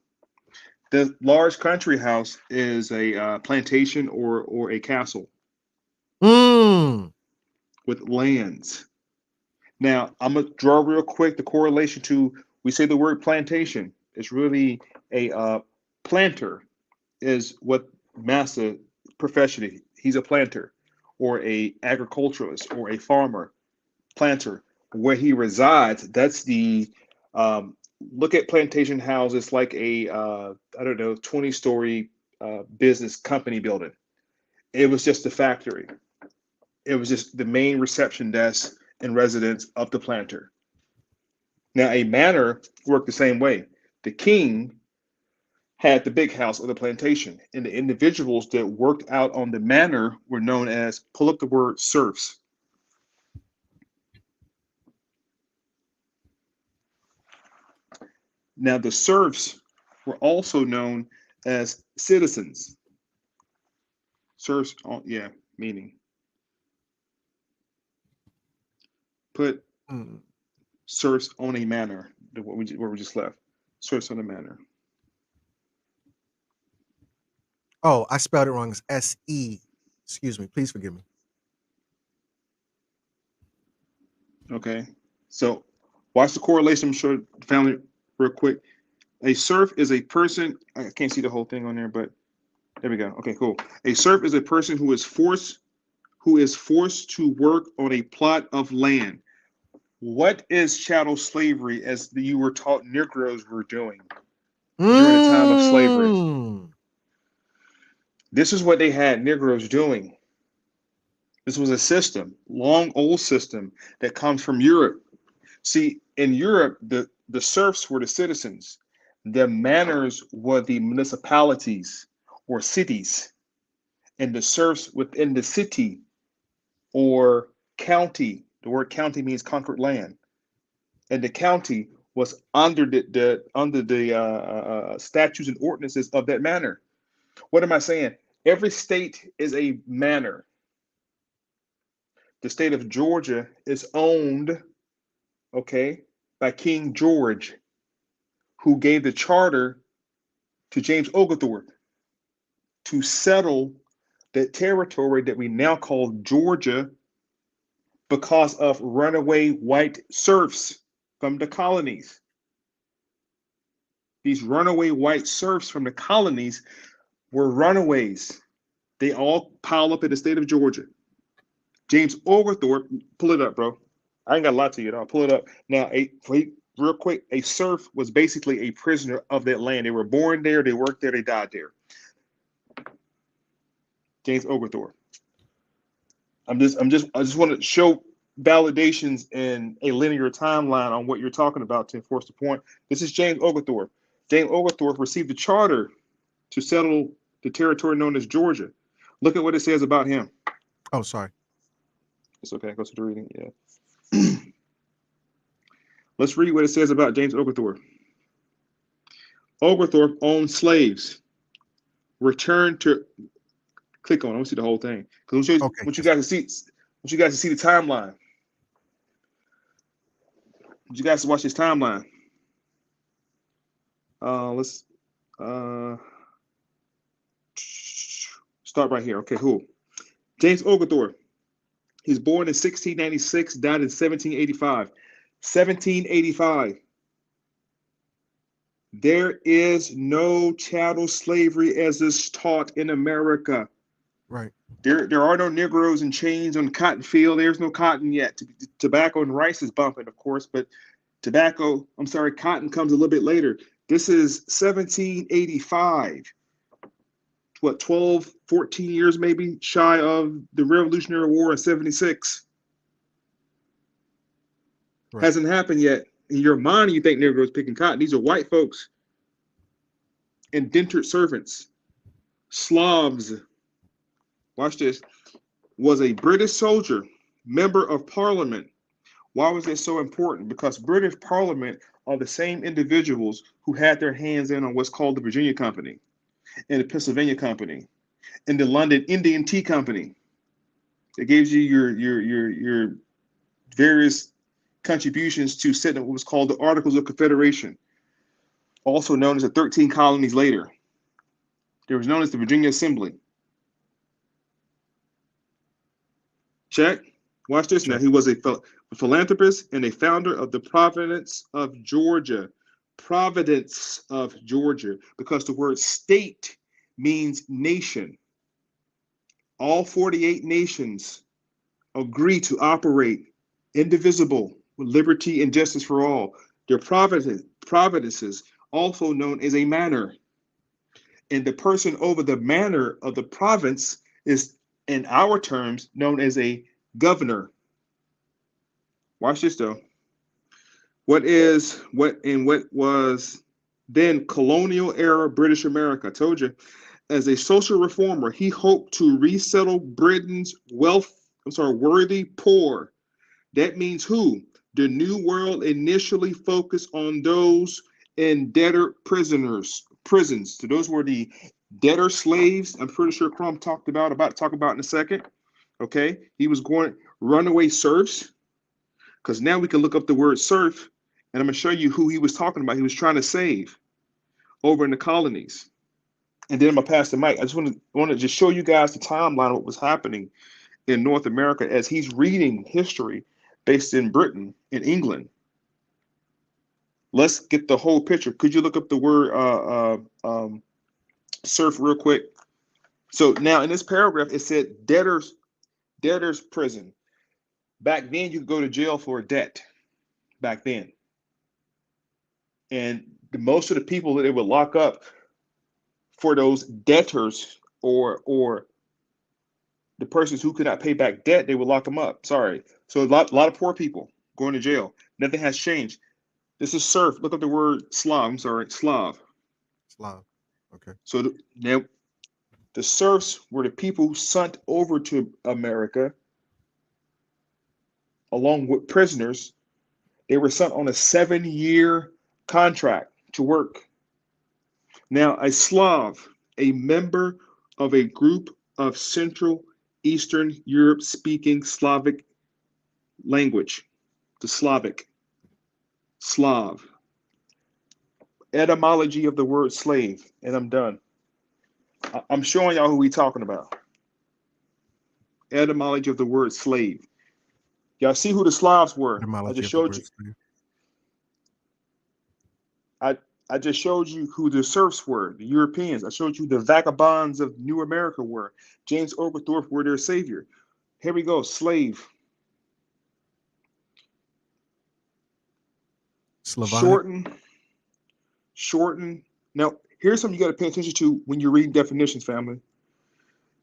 The large country house is a plantation or a castle Mm. with lands. Now, I'm gonna draw real quick the correlation to we say the word plantation. It's really a planter is what Massa professionally. He's a planter or a agriculturalist or a farmer planter. Where he resides, that's the look at plantation houses like a I don't know 20-story business company building. It was just a factory. It was just the main reception desk and residence of the planter. Now, a manor worked the same way. The king had the big house of the plantation, and the individuals that worked out on the manor were known as, pull up the word, serfs. Now, the serfs were also known as citizens. Serfs, yeah, meaning. Put Mm. serfs on a manor, where we just left. Serfs on a manor. Oh, I spelled it wrong. It's SE. Excuse me. Please forgive me. Okay. So watch the correlation. I'm sure family real quick. A serf is a person. I can't see the whole thing on there, but there we go. Okay, cool. A serf is a person who is forced to work on a plot of land. What is chattel slavery, as you were taught Negroes were doing during the time of slavery? Mm. This is what they had Negroes doing. This was a system, long old system that comes from Europe. See, in Europe, the serfs were the citizens. The manors were the municipalities or cities, and the serfs within the city or county. The word county means conquered land, and the county was under the statutes and ordinances of that manor. What am I saying? Every state is a manor. The state of Georgia is owned, okay, by King George, who gave the charter to James Oglethorpe to settle the territory that we now call Georgia because of runaway white serfs from the colonies. These runaway white serfs from the colonies were runaways. They all pile up in the state of Georgia. James Oglethorpe, pull it up, bro. I ain't got a lot to you. I'll pull it up. Now, real quick, a serf was basically a prisoner of that land. They were born there, they worked there, they died there. James Oglethorpe. I just want to show validations in a linear timeline on what you're talking about to enforce the point. This is James Oglethorpe. James Oglethorpe received a charter to settle the territory known as Georgia. Look at what it says about him. Oh, sorry. It's okay. Go to the reading. Yeah. Let's read what it says about James Oglethorpe. Oglethorpe owned slaves. Returned to click on. I want to see the whole thing because I Okay. want you Yes, sir. guys to see. Want you guys to see the timeline. Want you guys to watch this timeline. Let's start right here. Okay, cool. James Oglethorpe. He's born in 1696, died in 1785. 1785. There is no chattel slavery as is taught in America. Right. There are no Negroes in chains on the cotton field. There's no cotton yet. Tobacco and rice is bumping, of course, but cotton comes a little bit later. This is 1785. What, 12, 14 years maybe shy of the Revolutionary War in 76. Right. Hasn't happened yet. In your mind, you think Negroes picking cotton. These are white folks, indentured servants, Slavs. Watch this. Was a British soldier, member of Parliament. Why was this so important? Because British Parliament are the same individuals who had their hands in on what's called the Virginia Company and the Pennsylvania Company and the London Indian Tea Company. It gives you your various contributions to setting what was called the Articles of Confederation, also known as the 13 colonies later. It was known as the Virginia Assembly. Check. Watch this now. Check. He was a philanthropist and a founder of the Providence of Georgia. Providence of Georgia, because the word state means nation. All 48 nations agree to operate indivisible with liberty and justice for all. Their providences, also known as a manor. And the person over the manor of the province is, in our terms, known as a governor. Watch this though. What was then colonial era British America? I told you. As a social reformer, he hoped to resettle Britain's worthy poor. That means who? The New World initially focused on those in debtor prisons. So those were the debtor slaves. I'm pretty sure Crumb about to talk about in a second. Okay, he was going runaway serfs, because now we can look up the word serf, and I'm going to show you who he was talking about. He was trying to save over in the colonies. And then I'm going to pass the mic. I just want to just show you guys the timeline of what was happening in North America as he's reading history based in Britain, in England. Let's get the whole picture. Could you look up the word serf real quick? So now in this paragraph, it said debtor's prison. Back then, you could go to jail for a debt. Back then. And most of the people that they would lock up for those debtors or the persons who could not pay back debt, they would lock them up. Sorry. So a lot of poor people going to jail. Nothing has changed. This is serf. Look up the word Slav. I'm sorry, Slav. Slav. Okay. So now the serfs were the people sent over to America along with prisoners. They were sent on a 7-year contract to work. Now, a Slav, a member of a group of Central Eastern Europe speaking Slavic language, the Slav. Etymology of the word slave, and I'm done. I'm showing y'all who we talking about. Etymology of the word slave. Y'all see who the Slavs were? I Etymology just of the showed word you. slave. I just showed you who the serfs were, the Europeans. I showed you the vagabonds of New America were. James Oglethorpe were their savior. Here we go, slave. Slavonic. Shorten. Now, here's something you got to pay attention to when you're reading definitions, family.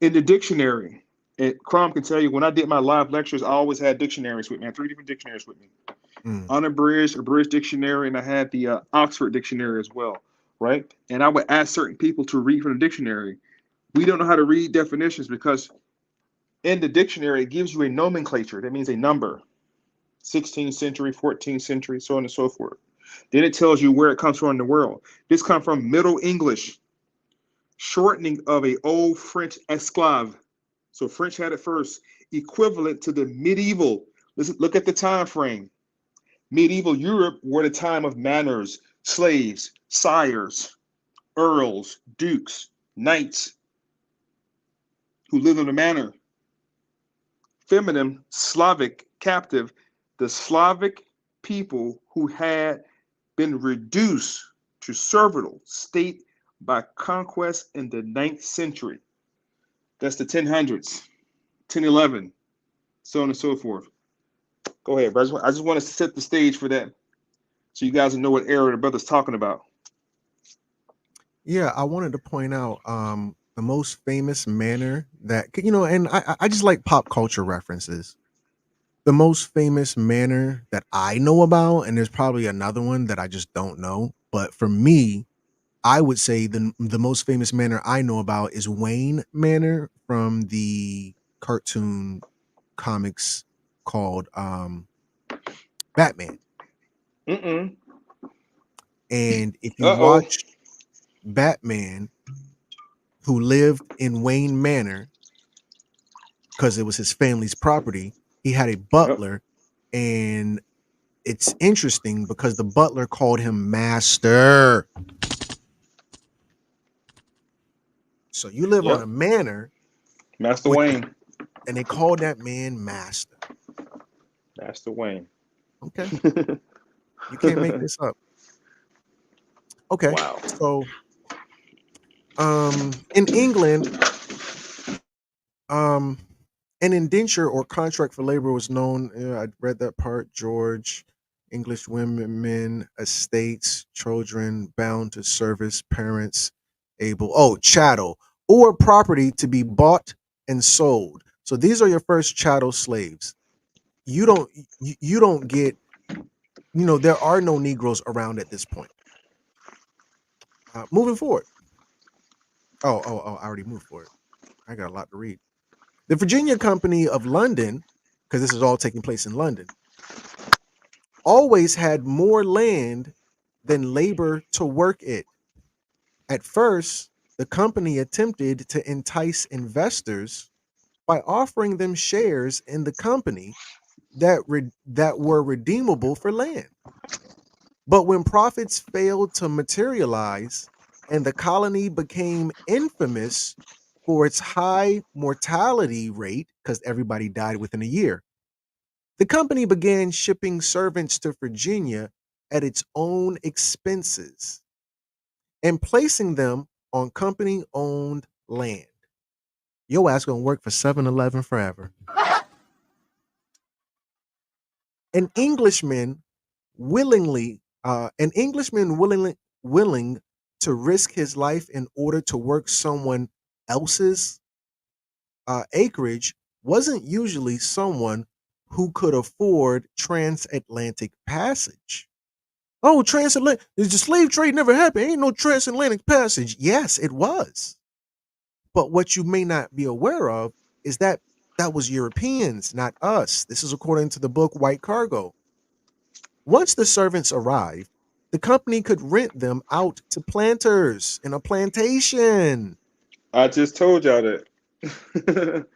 In the dictionary, and Crom can tell you, when I did my live lectures, I always had dictionaries with me. I had 3 different dictionaries with me. Unabridged, abridged dictionary, and I had the Oxford dictionary as well, right? And I would ask certain people to read from the dictionary. We don't know how to read definitions because in the dictionary, it gives you a nomenclature. That means a number, 16th century, 14th century, so on and so forth. Then it tells you where it comes from in the world. This comes from Middle English, shortening of a old French esclave. So French had it first, equivalent to the medieval. Listen, look at the time frame. Medieval Europe were the time of manors, slaves, sires, earls, dukes, knights who lived in a manor. Feminine, Slavic, captive, the Slavic people who had been reduced to servile state by conquest in the ninth century. That's the 1000s, 1011, so on and so forth. Go ahead, bro. I just want to set the stage for that so you guys know what era the brother's talking about. Yeah, I wanted to point out the most famous manner that and I just like pop culture references. The most famous manner that I know about, and there's probably another one that I just don't know, but for me, I would say the most famous manor I know about is Wayne Manor from the cartoon comics called Batman. Mm-mm. And if you Uh-oh. watch Batman, who lived in Wayne Manor because it was his family's property, he had a Yep. butler, and it's interesting because the butler called him master. So you live on a Yep. manor Master with Wayne. and they called that man master. Master Wayne. Okay. You can't make this up. Okay. Wow. So in England, um an indenture or contract for labor was known. I read that part. George, English women, men, estates, children bound to service, parents able. Oh, chattel or property to be bought and sold. So these are your first chattel slaves. You don't get. There are no Negroes around at this point. Moving forward. Oh! I already moved forward. I got a lot to read. The Virginia Company of London, because this is all taking place in London, always had more land than labor to work it. At first, the company attempted to entice investors by offering them shares in the company that were redeemable for land. But when profits failed to materialize and the colony became infamous for its high mortality rate, because everybody died within a year, the company began shipping servants to Virginia at its own expenses and placing them on company owned land. Your ass gonna work for 7-Eleven forever. An Englishman willing to risk his life in order to work someone else's acreage wasn't usually someone who could afford transatlantic passage. Oh, transatlantic, the slave trade never happened. Ain't no transatlantic passage. Yes, it was. But what you may not be aware of is that that was Europeans, not us. This is according to the book White Cargo. Once the servants arrived, the company could rent them out to planters in a plantation, I just told y'all that.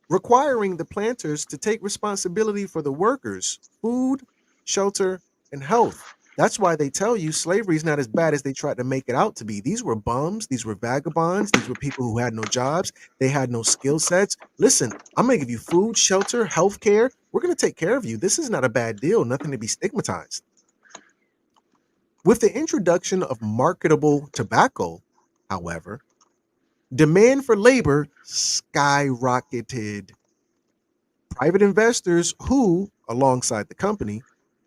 requiring the planters to take responsibility for the workers, food, shelter, and health. That's why they tell you slavery is not as bad as they tried to make it out to be. These were bums, these were vagabonds, these were people who had no jobs, they had no skill sets. Listen, I'm going to give you food, shelter, health care. We're going to take care of you. This is not a bad deal, nothing to be stigmatized. With the introduction of marketable tobacco, however, demand for labor skyrocketed. Private investors who, alongside the company,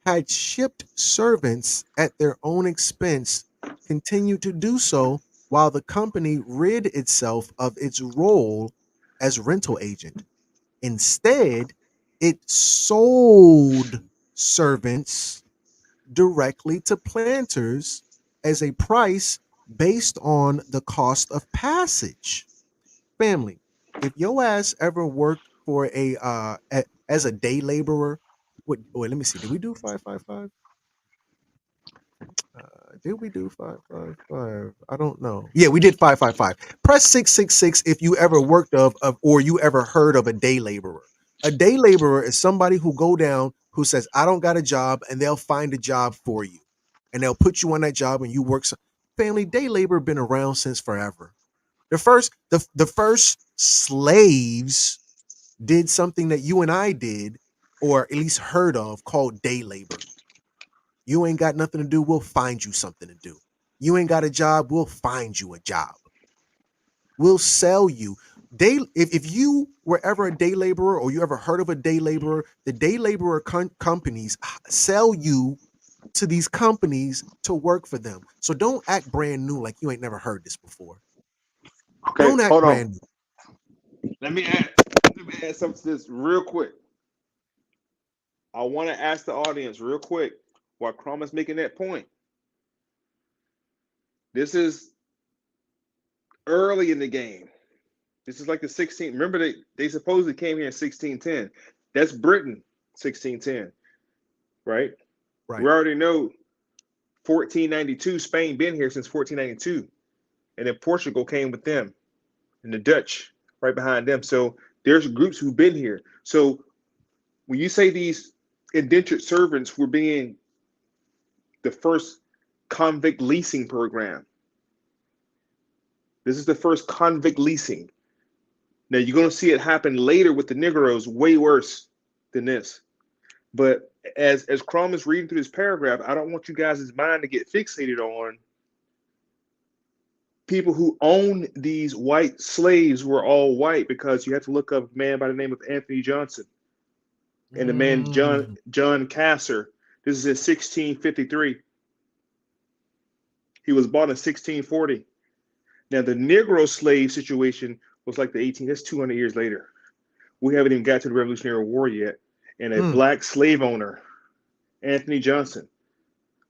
had shipped servants at their own expense continued to do so while the company rid itself of its role as rental agent. Instead, it sold servants directly to planters as a price based on the cost of passage. Family, if your ass ever worked for as a day laborer, wait, let me see. Did we do 555? Did we do 555? I don't know. Yeah, we did 555. Press 666 if you ever worked of or you ever heard of a day laborer. A day laborer is somebody who go down who says, I don't got a job, and they'll find a job for you. And they'll put you on that job and you work. Family, day labor been around since forever. The first slaves did something that you and I did, or at least heard of, called day labor. You ain't got nothing to do, we'll find you something to do. You ain't got a job, we'll find you a job. We'll sell you. If you were ever a day laborer or you ever heard of a day laborer, the day laborer companies sell you to these companies to work for them. So don't act brand new like you ain't never heard this before. Okay, Don't act hold on. brand new. Let me add. Let me add something to this real quick. I want to ask the audience real quick while Crum is making that point. This is early in the game. This is like the 16th. Remember, they supposedly came here in 1610. That's Britain, 1610, right? We Right. already know 1492. Spain been here since 1492, and then Portugal came with them, and the Dutch right behind them. So there's groups who've been here. So when you say these indentured servants were being the first convict leasing program, this is the first convict leasing. Now you're going to see it happen later with the Negroes, way worse than this. But as Crum is reading through this paragraph, I don't want you guys' mind to get fixated on people who own these white slaves were all white, because you have to look up a man by the name of Anthony Johnson and the man Mm. John Casser. This is in 1653. He was bought in 1640. Now the Negro slave situation was like the 18. That's 200 years later. We haven't even got to the Revolutionary War yet. And a Mm. black slave owner, Anthony Johnson,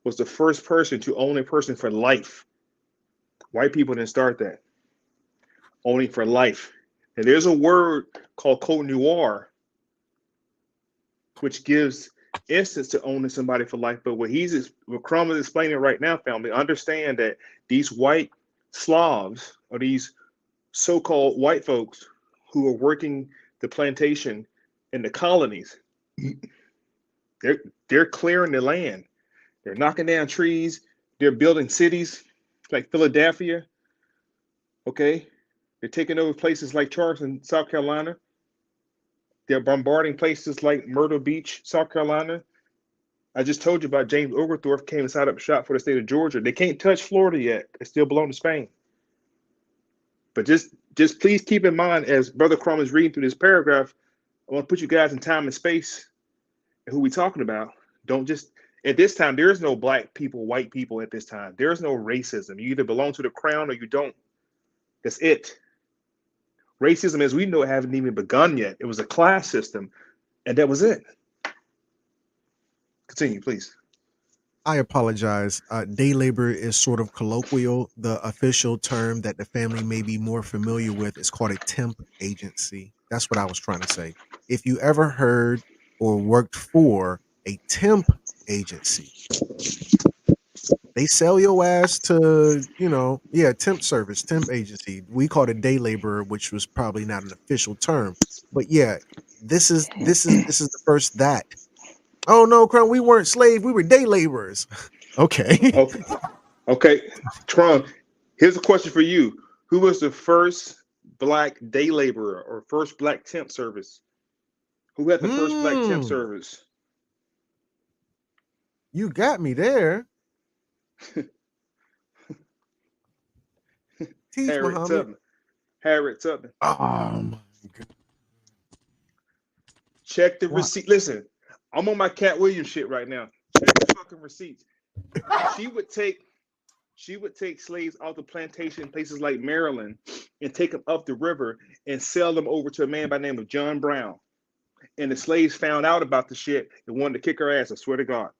was the first person to own a person for life. White people didn't start that. Owning for life. And there's a word called code noir, which gives instance to owning somebody for life. But what Crum is explaining right now, family, understand that these white Slavs, or these so-called white folks who are working the plantation in the colonies, they're they're clearing the land. They're knocking down trees. They're building cities like Philadelphia. Okay, they're taking over places like Charleston, South Carolina. They're bombarding places like Myrtle Beach, South Carolina. I just told you about James Oglethorpe came and set up shop for the state of Georgia. They can't touch Florida yet. It still belongs to Spain. But just please keep in mind, as Brother Crum is reading through this paragraph, I want to put you guys in time and space and who we talking about. Don't just At this time, there is no black people, white people at this time. There is no racism. You either belong to the crown or you don't. That's it. Racism, as we know, it haven't even begun yet. It was a class system, and that was it. Continue, please. I apologize. Day labor is sort of colloquial. The official term that the family may be more familiar with is called a temp agency. That's what I was trying to say. If you ever heard or worked for a temp agency, they sell your ass to, yeah, temp service, temp agency. We called it day laborer, which was probably not an official term. But yeah, this is the first that. Oh no, Crown, we weren't slaves, we were day laborers. Okay. Okay, okay. Trump, here's a question for you. Who was the first black day laborer or first black temp service? Who had the first black temp Mm, service? you got me there. Teach Harriet Muhammad. Tubman. Harriet Tubman. Oh my god. Check the What? receipt. Listen, I'm on my Cat Williams shit right now. Check the fucking receipts. She would take she would take slaves off the plantation in places like Maryland and take them up the river and sell them over to a man by the name of John Brown. And the slaves found out about the shit and wanted to kick her ass. I swear to God.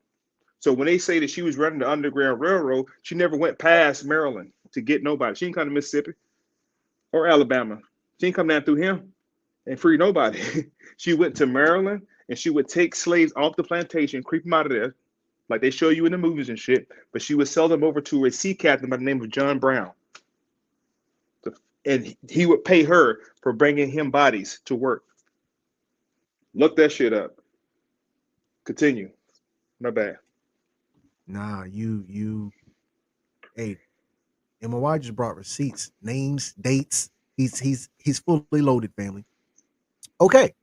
So when they say that she was running the Underground Railroad, she never went past Maryland to get nobody. She didn't come to Mississippi or Alabama. She didn't come down through him and free nobody. She went to Maryland and she would take slaves off the plantation, creep them out of there, like they show you in the movies and shit. But she would sell them over to a sea captain by the name of John Brown, and he would pay her for bringing him bodies to work. Look that shit up. Continue. My bad. Nah, you hey, M.O.I just brought receipts, names, dates. He's fully loaded, family. Okay.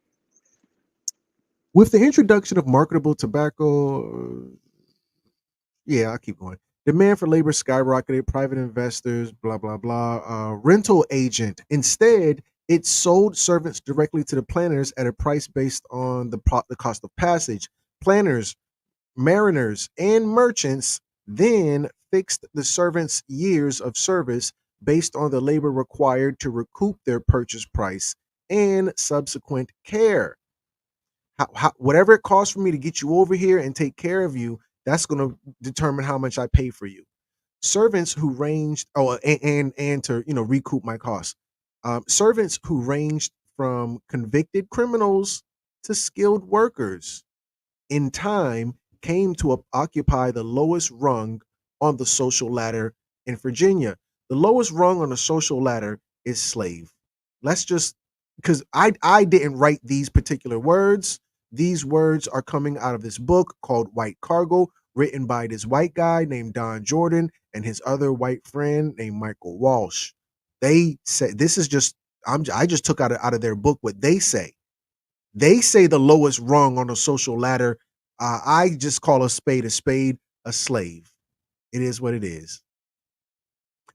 With the introduction of marketable tobacco, Yeah, I'll keep going. Demand for labor skyrocketed, private investors, blah, blah, blah. Rental agent. Instead, it sold servants directly to the planners at a price based on the cost of passage. Planners, mariners, and merchants then fixed the servants' years of service based on the labor required to recoup their purchase price and subsequent care. Whatever it costs for me to get you over here and take care of you, that's going to determine how much I pay for you. Servants who ranged, and to recoup my costs. Servants who ranged from convicted criminals to skilled workers in time came to occupy the lowest rung on the social ladder in Virginia. The lowest rung on the social ladder is slave. Let's just, because I didn't write these particular words. These words are coming out of this book called White Cargo, written by this white guy named Don Jordan and his other white friend named Michael Walsh. They said this is just I just took out of their book what they say. They say the lowest rung on the social ladder. I just call a spade, a slave. It is what it is.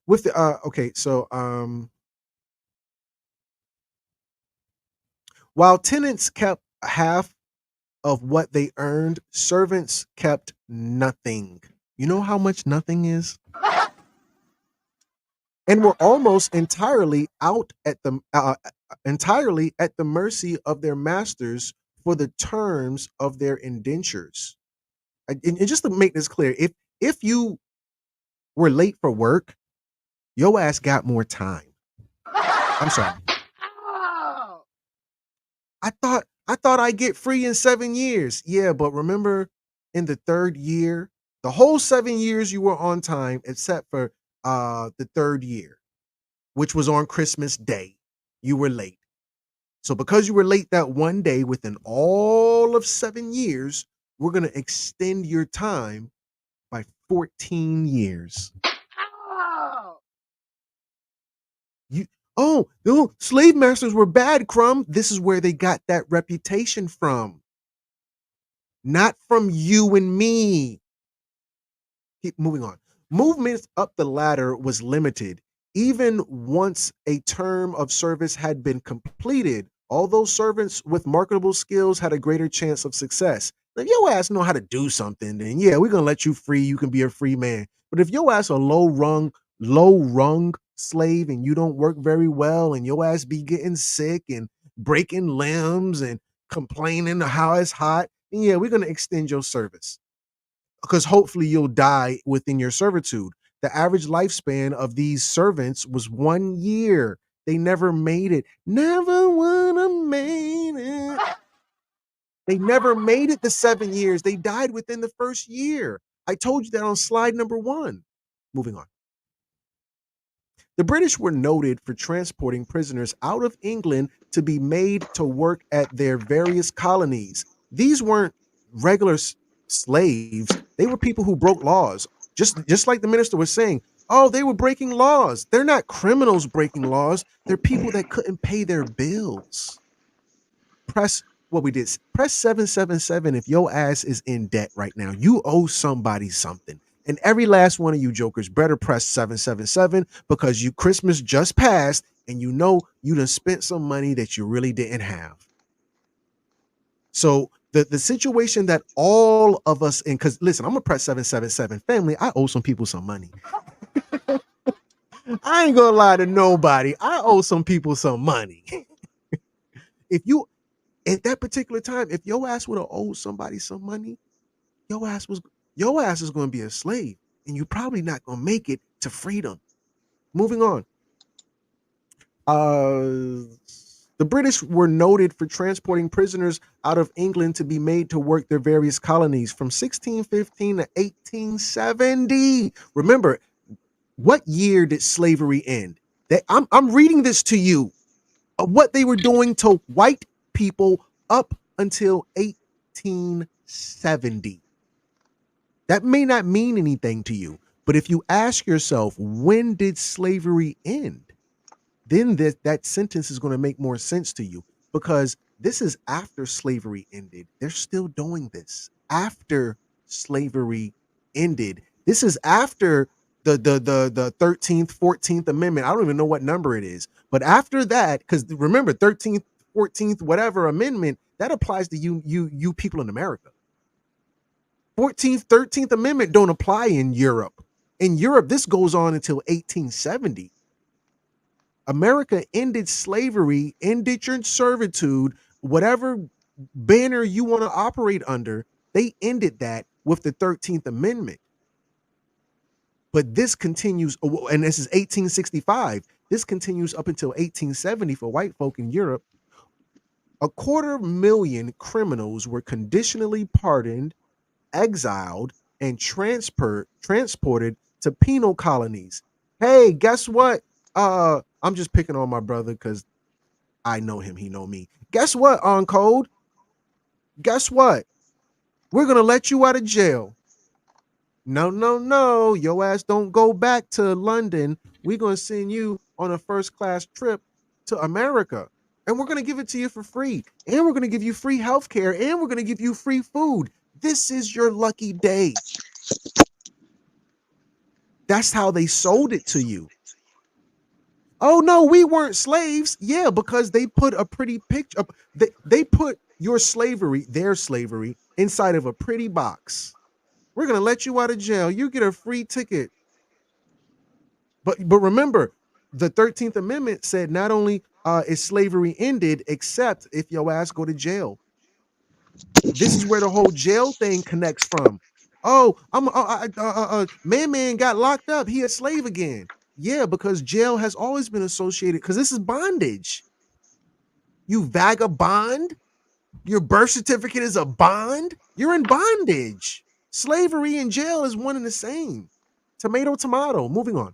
With the okay, so while tenants kept half of what they earned, servants kept nothing. You know how much nothing is? And were almost entirely at the mercy of their masters for the terms of their indentures. And just to make this clear, if you were late for work, your ass got more time. I'm sorry. I thought I'd get free in 7 years. Yeah, but remember, in the third year, the whole 7 years you were on time, except for the third year, which was on Christmas Day, you were late. So because you were late that one day within all of 7 years, we're gonna extend your time by 14 years. You no, slave masters were bad, Crumb. This is where they got that reputation from. Not from you and me. Keep moving on. Movements up the ladder was limited. Even once a term of service had been completed, although servants with marketable skills had a greater chance of success. If your ass know how to do something, then yeah, we're gonna let you free. You can be a free man. But if your ass a low rung slave and you don't work very well and your ass be getting sick and breaking limbs and complaining how it's hot, then yeah, we're gonna extend your service because hopefully you'll die within your servitude. The average lifespan of these servants was 1 year. They never made it. Never would have made it. They never made it the 7 years. They died within the first year. I told you that on slide number one. Moving on. The British were noted for transporting prisoners out of England to be made to work at their various colonies. These weren't regular slaves, they were people who broke laws. Just like the minister was saying, oh, they were breaking laws. They're not criminals breaking laws, they're people that couldn't pay their bills. Press what we did. Press 777 if your ass is in debt right now. You owe somebody something. And every last one of you jokers better press 777 because you Christmas just passed and you know you done spent some money that you really didn't have. So the situation that all of us in, because listen, I'm gonna press 777. Family, I owe some people some money. I ain't gonna lie to nobody. I owe some people some money. If you at that particular time, if your ass would have owed somebody some money, your ass was your ass is going to be a slave, and you're probably not going to make it to freedom. Moving on. The British were noted for transporting prisoners out of England to be made to work their various colonies from 1615 to 1870. Remember, what year did slavery end? I'm reading this to you of what they were doing to white people up until 1870. That may not mean anything to you, but if you ask yourself, when did slavery end? Then that sentence is going to make more sense to you because this is after slavery ended. They're still doing this after slavery ended. This is after the 13th, 14th Amendment. I don't even know what number it is. But after that, because remember, 13th, 14th, whatever amendment, that applies to you people in America. 14th, 13th Amendment don't apply in Europe. In Europe, this goes on until 1870. America ended slavery, indentured servitude, whatever banner you want to operate under, they ended that with the 13th Amendment. But this continues, and this is 1865. This continues up until 1870 for white folk in Europe. 250,000 criminals were conditionally pardoned, exiled, and transported to penal colonies. Hey, guess what? I'm just picking on my brother because I know him, he know me. Guess what, on code? Guess what? We're gonna let you out of jail. No, no, no. Your ass don't go back to London. We're gonna send you on a first class trip to America. And we're gonna give it to you for free. And we're gonna give you free healthcare. And we're gonna give you free food. This is your lucky day. That's how they sold it to you. Oh no, we weren't slaves. Yeah, because they put a pretty picture. They put your slavery, their slavery, inside of a pretty box. We're gonna let you out of jail. You get a free ticket. But remember, the 13th Amendment said not only is slavery ended, except if your ass go to jail. This is where the whole jail thing connects from. Oh, man got locked up. He a slave again. Yeah, because jail has always been associated because this is bondage. You vagabond. Your birth certificate is a bond. You're in bondage. Slavery and jail is one and the same. Tomato, tomato. Moving on.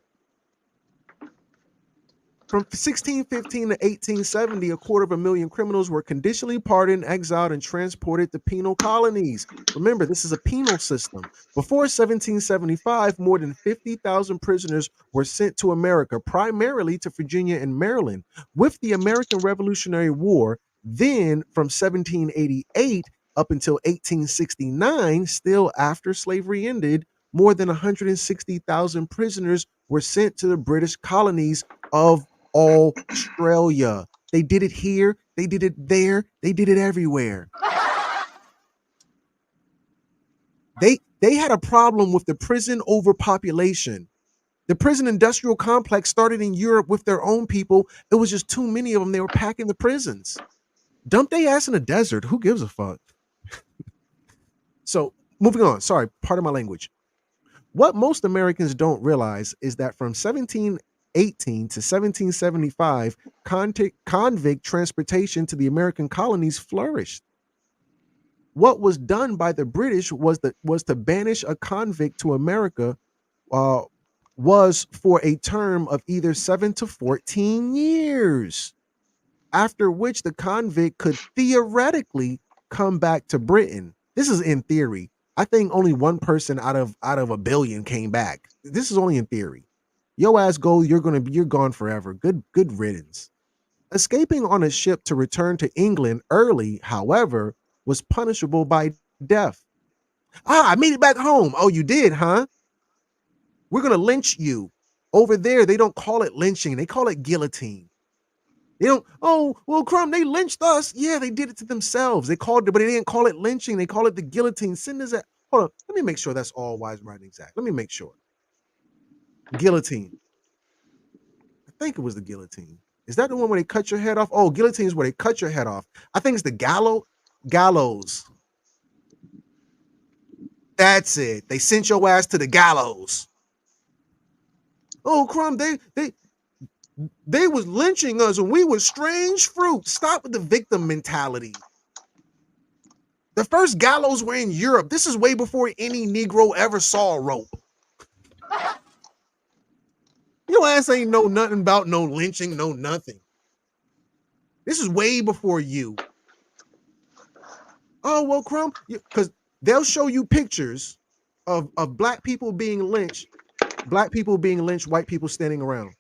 From 1615 to 1870, 250,000 criminals were conditionally pardoned, exiled, and transported to penal colonies. Remember, this is a penal system. Before 1775, more than 50,000 prisoners were sent to America, primarily to Virginia and Maryland. With the American Revolutionary War, then from 1788 up until 1869, still after slavery ended, more than 160,000 prisoners were sent to the British colonies of Australia. They did it here, they did it there, they did it everywhere. They had a problem with the prison overpopulation. The prison industrial complex started in Europe with their own people. It was just too many of them. They were packing the prisons. Dump they ass in the desert. Who gives a fuck? So moving on. Sorry, part of my language. What most Americans don't realize is that from 1718 to 1775, convict transportation to the American colonies flourished. What was done by the British was to banish a convict to America, uh, was for a term of either 7 to 14 years, after which the convict could theoretically come back to Britain. This is in theory. I think only one person out of a billion came back. This is only in theory. Yo ass go, you're gone forever. Good riddance. Escaping on a ship to return to England early, however, was punishable by death. Ah, I made it back home. Oh, you did, huh? We're gonna lynch you. Over there, they don't call it lynching, they call it guillotine. They don't, oh, well, Crumb, they lynched us. Yeah, they did it to themselves. They called it, but they didn't call it lynching. They call it the guillotine. Send us that. Hold on. Let me make sure that's all wise writing exact. Let me make sure. Guillotine. I think it was the guillotine. Is that the one where they cut your head off? Oh, guillotine is where they cut your head off. I think it's the gallows. That's it. They sent your ass to the gallows. Oh, Crumb, they was lynching us and we were strange fruit. Stop with the victim mentality. The first gallows were in Europe. This is way before any Negro ever saw a rope. Your ass ain't know nothing about no lynching, no nothing. This is way before you. Oh, well, Crumb, because they'll show you pictures of black people being lynched, white people standing around.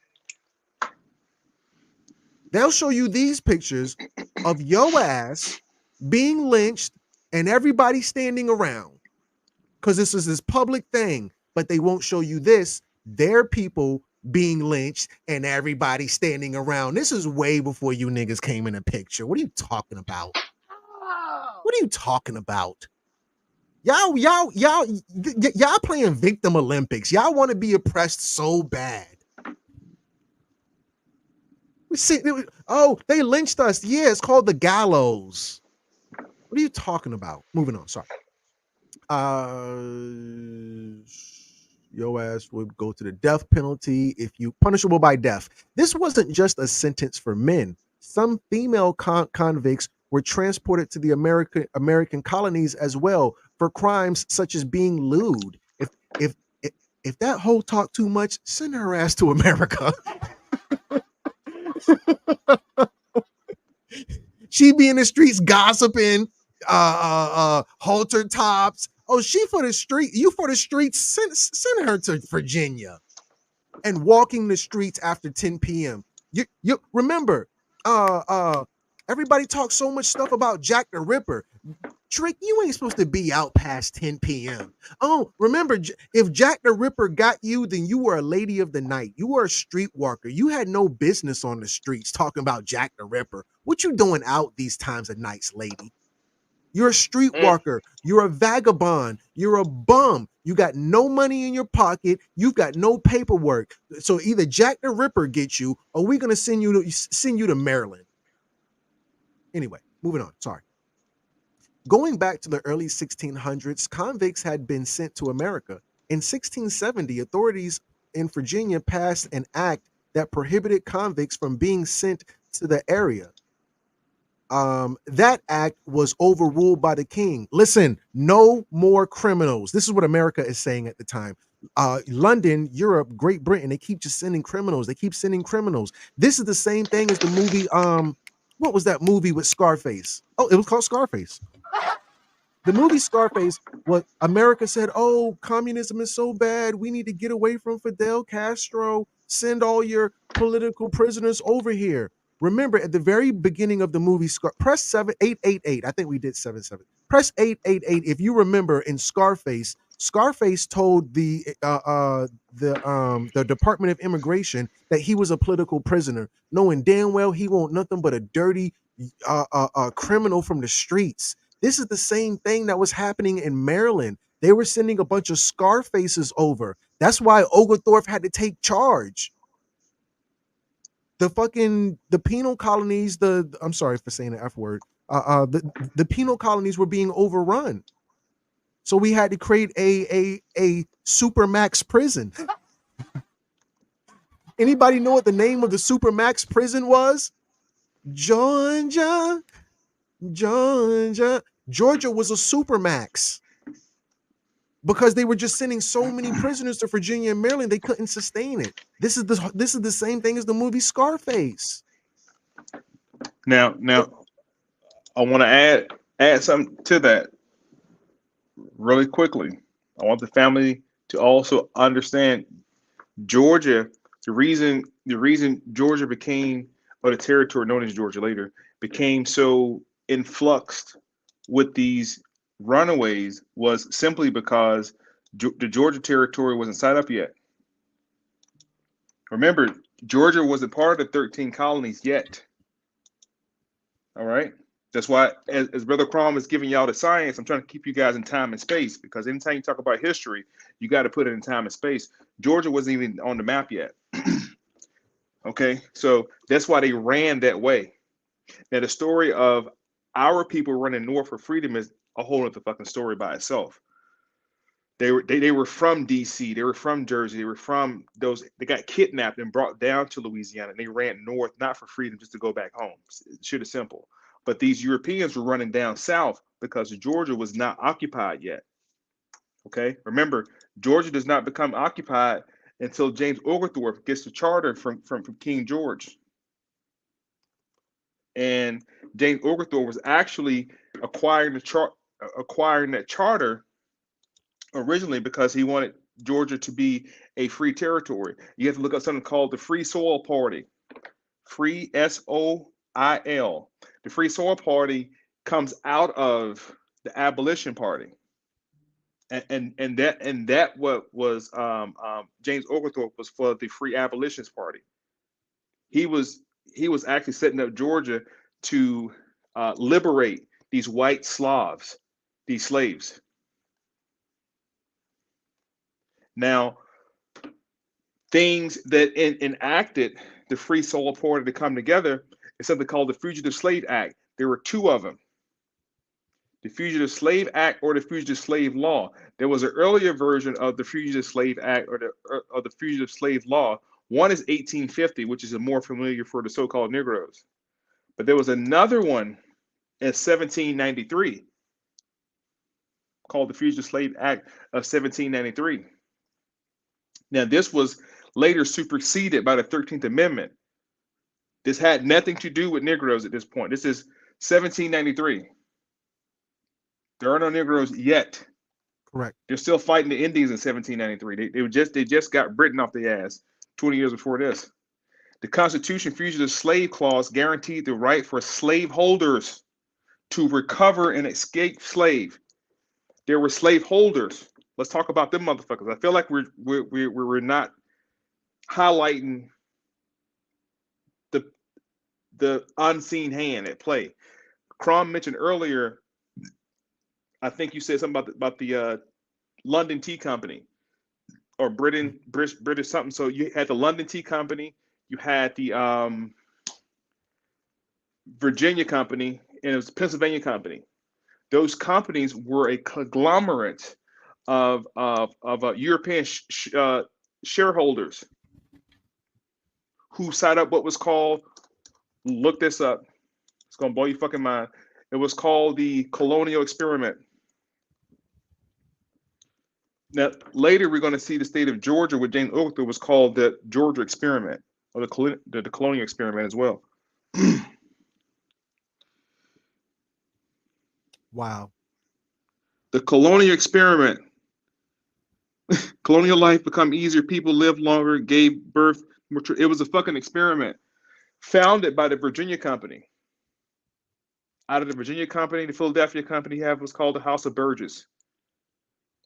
They'll show you these pictures of your ass being lynched and everybody standing around. because this is this public thing, but they won't show you this. Their people being lynched and everybody standing around. This is way before you niggas came in the picture. What are you talking about? What are you talking about? Y'all playing victim Olympics. Y'all want to be oppressed so bad. We see, oh, they lynched us. Yeah, it's called the gallows. What are you talking about? Moving on. Sorry. Your ass would go to the death penalty if you punishable by death. This wasn't just a sentence for men. Some female convicts were transported to the American colonies as well for crimes such as being lewd. If if if that hoe talked too much, send her ass to America. She be in the streets gossiping, halter tops. Oh, she for the street. You for the streets. Send her to Virginia and walking the streets after 10 p.m. You remember, uh, uh, everybody talks so much stuff about Jack the Ripper. Trick, you ain't supposed to be out past 10 p.m. Oh, remember, if Jack the Ripper got you, then you were a lady of the night. You were a streetwalker. You had no business on the streets talking about Jack the Ripper. What you doing out these times of nights, lady? You're a streetwalker. You're a vagabond. You're a bum. You got no money in your pocket. You've got no paperwork. So either Jack the Ripper gets you, or we're gonna send you to Maryland. Anyway, moving on. Sorry. Going back to the early 1600s, convicts had been sent to America. In 1670, authorities in Virginia passed an act that prohibited convicts from being sent to the area. That act was overruled by the king. Listen, no more criminals. This is what America is saying at the time. London, Europe, Great Britain, they keep just sending criminals. They keep sending criminals. This is the same thing as the movie. What was that movie with Scarface? Oh, it was called Scarface. The movie Scarface, what America said, oh, communism is so bad. We need to get away from Fidel Castro. Send all your political prisoners over here. Remember, at the very beginning of the movie, press 7888. I think we did 77. Press 888. If you remember in Scarface, Scarface told the Department of Immigration that he was a political prisoner, knowing damn well he won't nothing but a dirty criminal from the streets. This is the same thing that was happening in Maryland. They were sending a bunch of Scarfaces over. That's why Oglethorpe had to take charge. The penal colonies, I'm sorry for saying the F word. The penal colonies were being overrun. So we had to create a supermax prison. Anybody know what the name of the supermax prison was? Georgia. Georgia was a supermax because they were just sending so many prisoners to Virginia and Maryland, they couldn't sustain it. This is the same thing as the movie Scarface. Now, I want to add something to that really quickly. I want the family to also understand Georgia. The reason Georgia became, or the territory known as Georgia later, became so influxed with these runaways was simply because the Georgia territory wasn't set up yet. Remember, Georgia wasn't part of the 13 colonies yet. All right. That's why, as Brother Crom is giving y'all the science, I'm trying to keep you guys in time and space, because anytime you talk about history, you got to put it in time and space. Georgia wasn't even on the map yet. Okay. So that's why they ran that way. Now, the story of our people running north for freedom is a whole other fucking story by itself. They were from DC, they were from Jersey, they were from those. They got kidnapped and brought down to Louisiana, and they ran north not for freedom, just to go back home. Shit is simple. But these Europeans were running down south because Georgia was not occupied yet. Okay, remember, Georgia does not become occupied until James Oglethorpe gets the charter from King George. And James Oglethorpe was actually acquiring that charter originally because he wanted Georgia to be a free territory. You have to look up something called the Free Soil Party. Free SOIL. The Free Soil Party comes out of the Abolition Party. And that what was James Oglethorpe was for the Free Abolitionist Party. He was he was actually setting up Georgia to liberate these white Slavs, these slaves. Now, things that enacted the Free Soil Party to come together is something called the Fugitive Slave Act. There were two of them: the Fugitive Slave Act or the Fugitive Slave Law. There was an earlier version of the Fugitive Slave Act or the Fugitive Slave Law. One is 1850, which is more familiar for the so-called Negroes. But there was another one in 1793 called the Fugitive Slave Act of 1793. Now, this was later superseded by the 13th Amendment. This had nothing to do with Negroes at this point. This is 1793. There are no Negroes yet. Correct. They're still fighting the Indians in 1793. They just got Britain off their ass 20 years before this. The Constitution Fugitive Slave Clause guaranteed the right for slaveholders to recover an escaped slave. There were slaveholders. Let's talk about them motherfuckers. I feel like we're not highlighting the the unseen hand at play. Crom mentioned earlier. I think you said something about the London Tea Company or British something. So you had the London Tea Company, you had the Virginia Company, and it was the Pennsylvania Company. Those companies were a conglomerate of European shareholders who set up what was called, look this up, it's gonna blow your fucking mind. It was called the colonial experiment. Now, later we're going to see the state of Georgia, with James Oglethorpe, was called the Georgia experiment or the colonial experiment as well. Wow. The colonial experiment. Colonial life become easier. People lived longer, gave birth. It was a fucking experiment founded by the Virginia Company. Out of the Virginia Company, the Philadelphia Company have what's called the House of Burgess.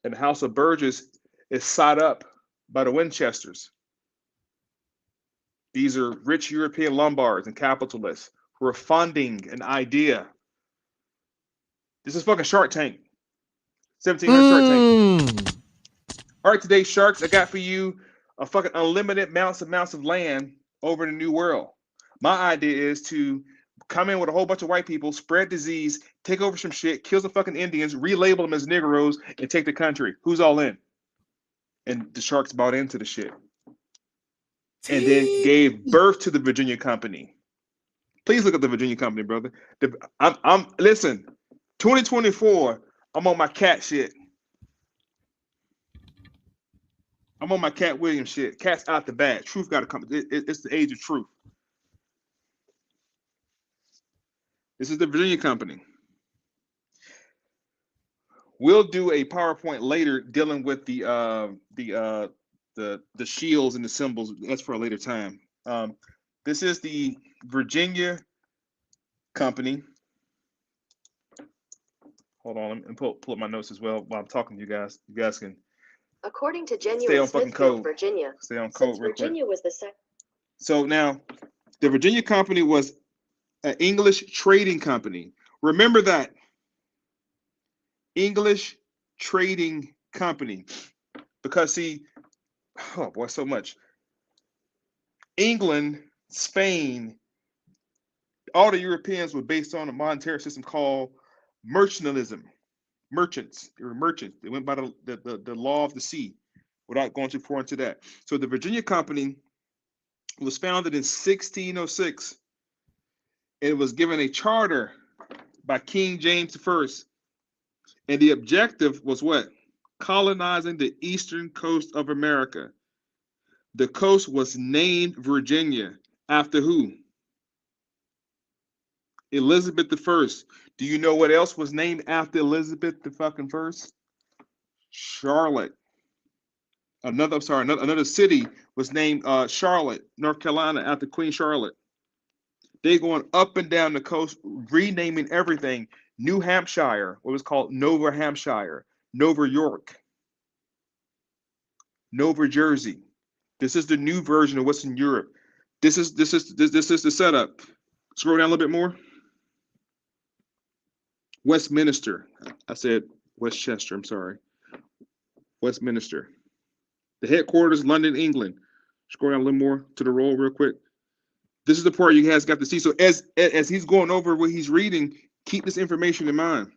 And the House of Burgess is set up by the Winchesters. These are rich European Lombards and capitalists who are funding an idea. This is fucking Shark Tank. 1700 Shark Tank. All right, today, sharks, I got for you a fucking unlimited amounts of land over the New World. My idea is to come in with a whole bunch of white people, spread disease, take over some shit, kill some fucking Indians, relabel them as Negroes, and take the country. Who's all in? And the sharks bought into the shit. And then gave birth to the Virginia Company. Please look at the Virginia Company, brother. I'm listen, 2024, I'm on my cat shit. I'm on my Cat Williams shit. Cat's out the bag. Truth got to come. It's the age of truth. This is the Virginia Company. We'll do a PowerPoint later dealing with the shields and the symbols. That's for a later time. This is the Virginia Company. Hold on, let me pull up my notes as well while I'm talking to you guys. You guys can. According to Genuine Smithfield, Virginia. Stay on code. Since Virginia was the second. So now, the Virginia Company was an English trading company. Remember that. English trading company. Because see, oh boy, so much. England, Spain, all the Europeans were based on a monetary system called mercantilism. Merchants. They were merchants. They went by the law of the sea, without going too far into that. So the Virginia Company was founded in 1606. It was given a charter by King James I. And the objective was what? Colonizing the eastern coast of America. The coast was named Virginia. After who? Elizabeth I. Do you know what else was named after Elizabeth the fucking first? Charlotte. Another city was named Charlotte, North Carolina, after Queen Charlotte. They're going up and down the coast, renaming everything. New Hampshire, what was called Nova Hampshire. Nova York, Nova Jersey. This is the new version of what's in Europe. This is the setup. Scroll down a little bit more. Westminster. I said Westchester. I'm sorry. Westminster. The headquarters, London, England. Scroll down a little more to the roll real quick. This is the part you guys got to see. So as he's going over what he's reading, keep this information in mind.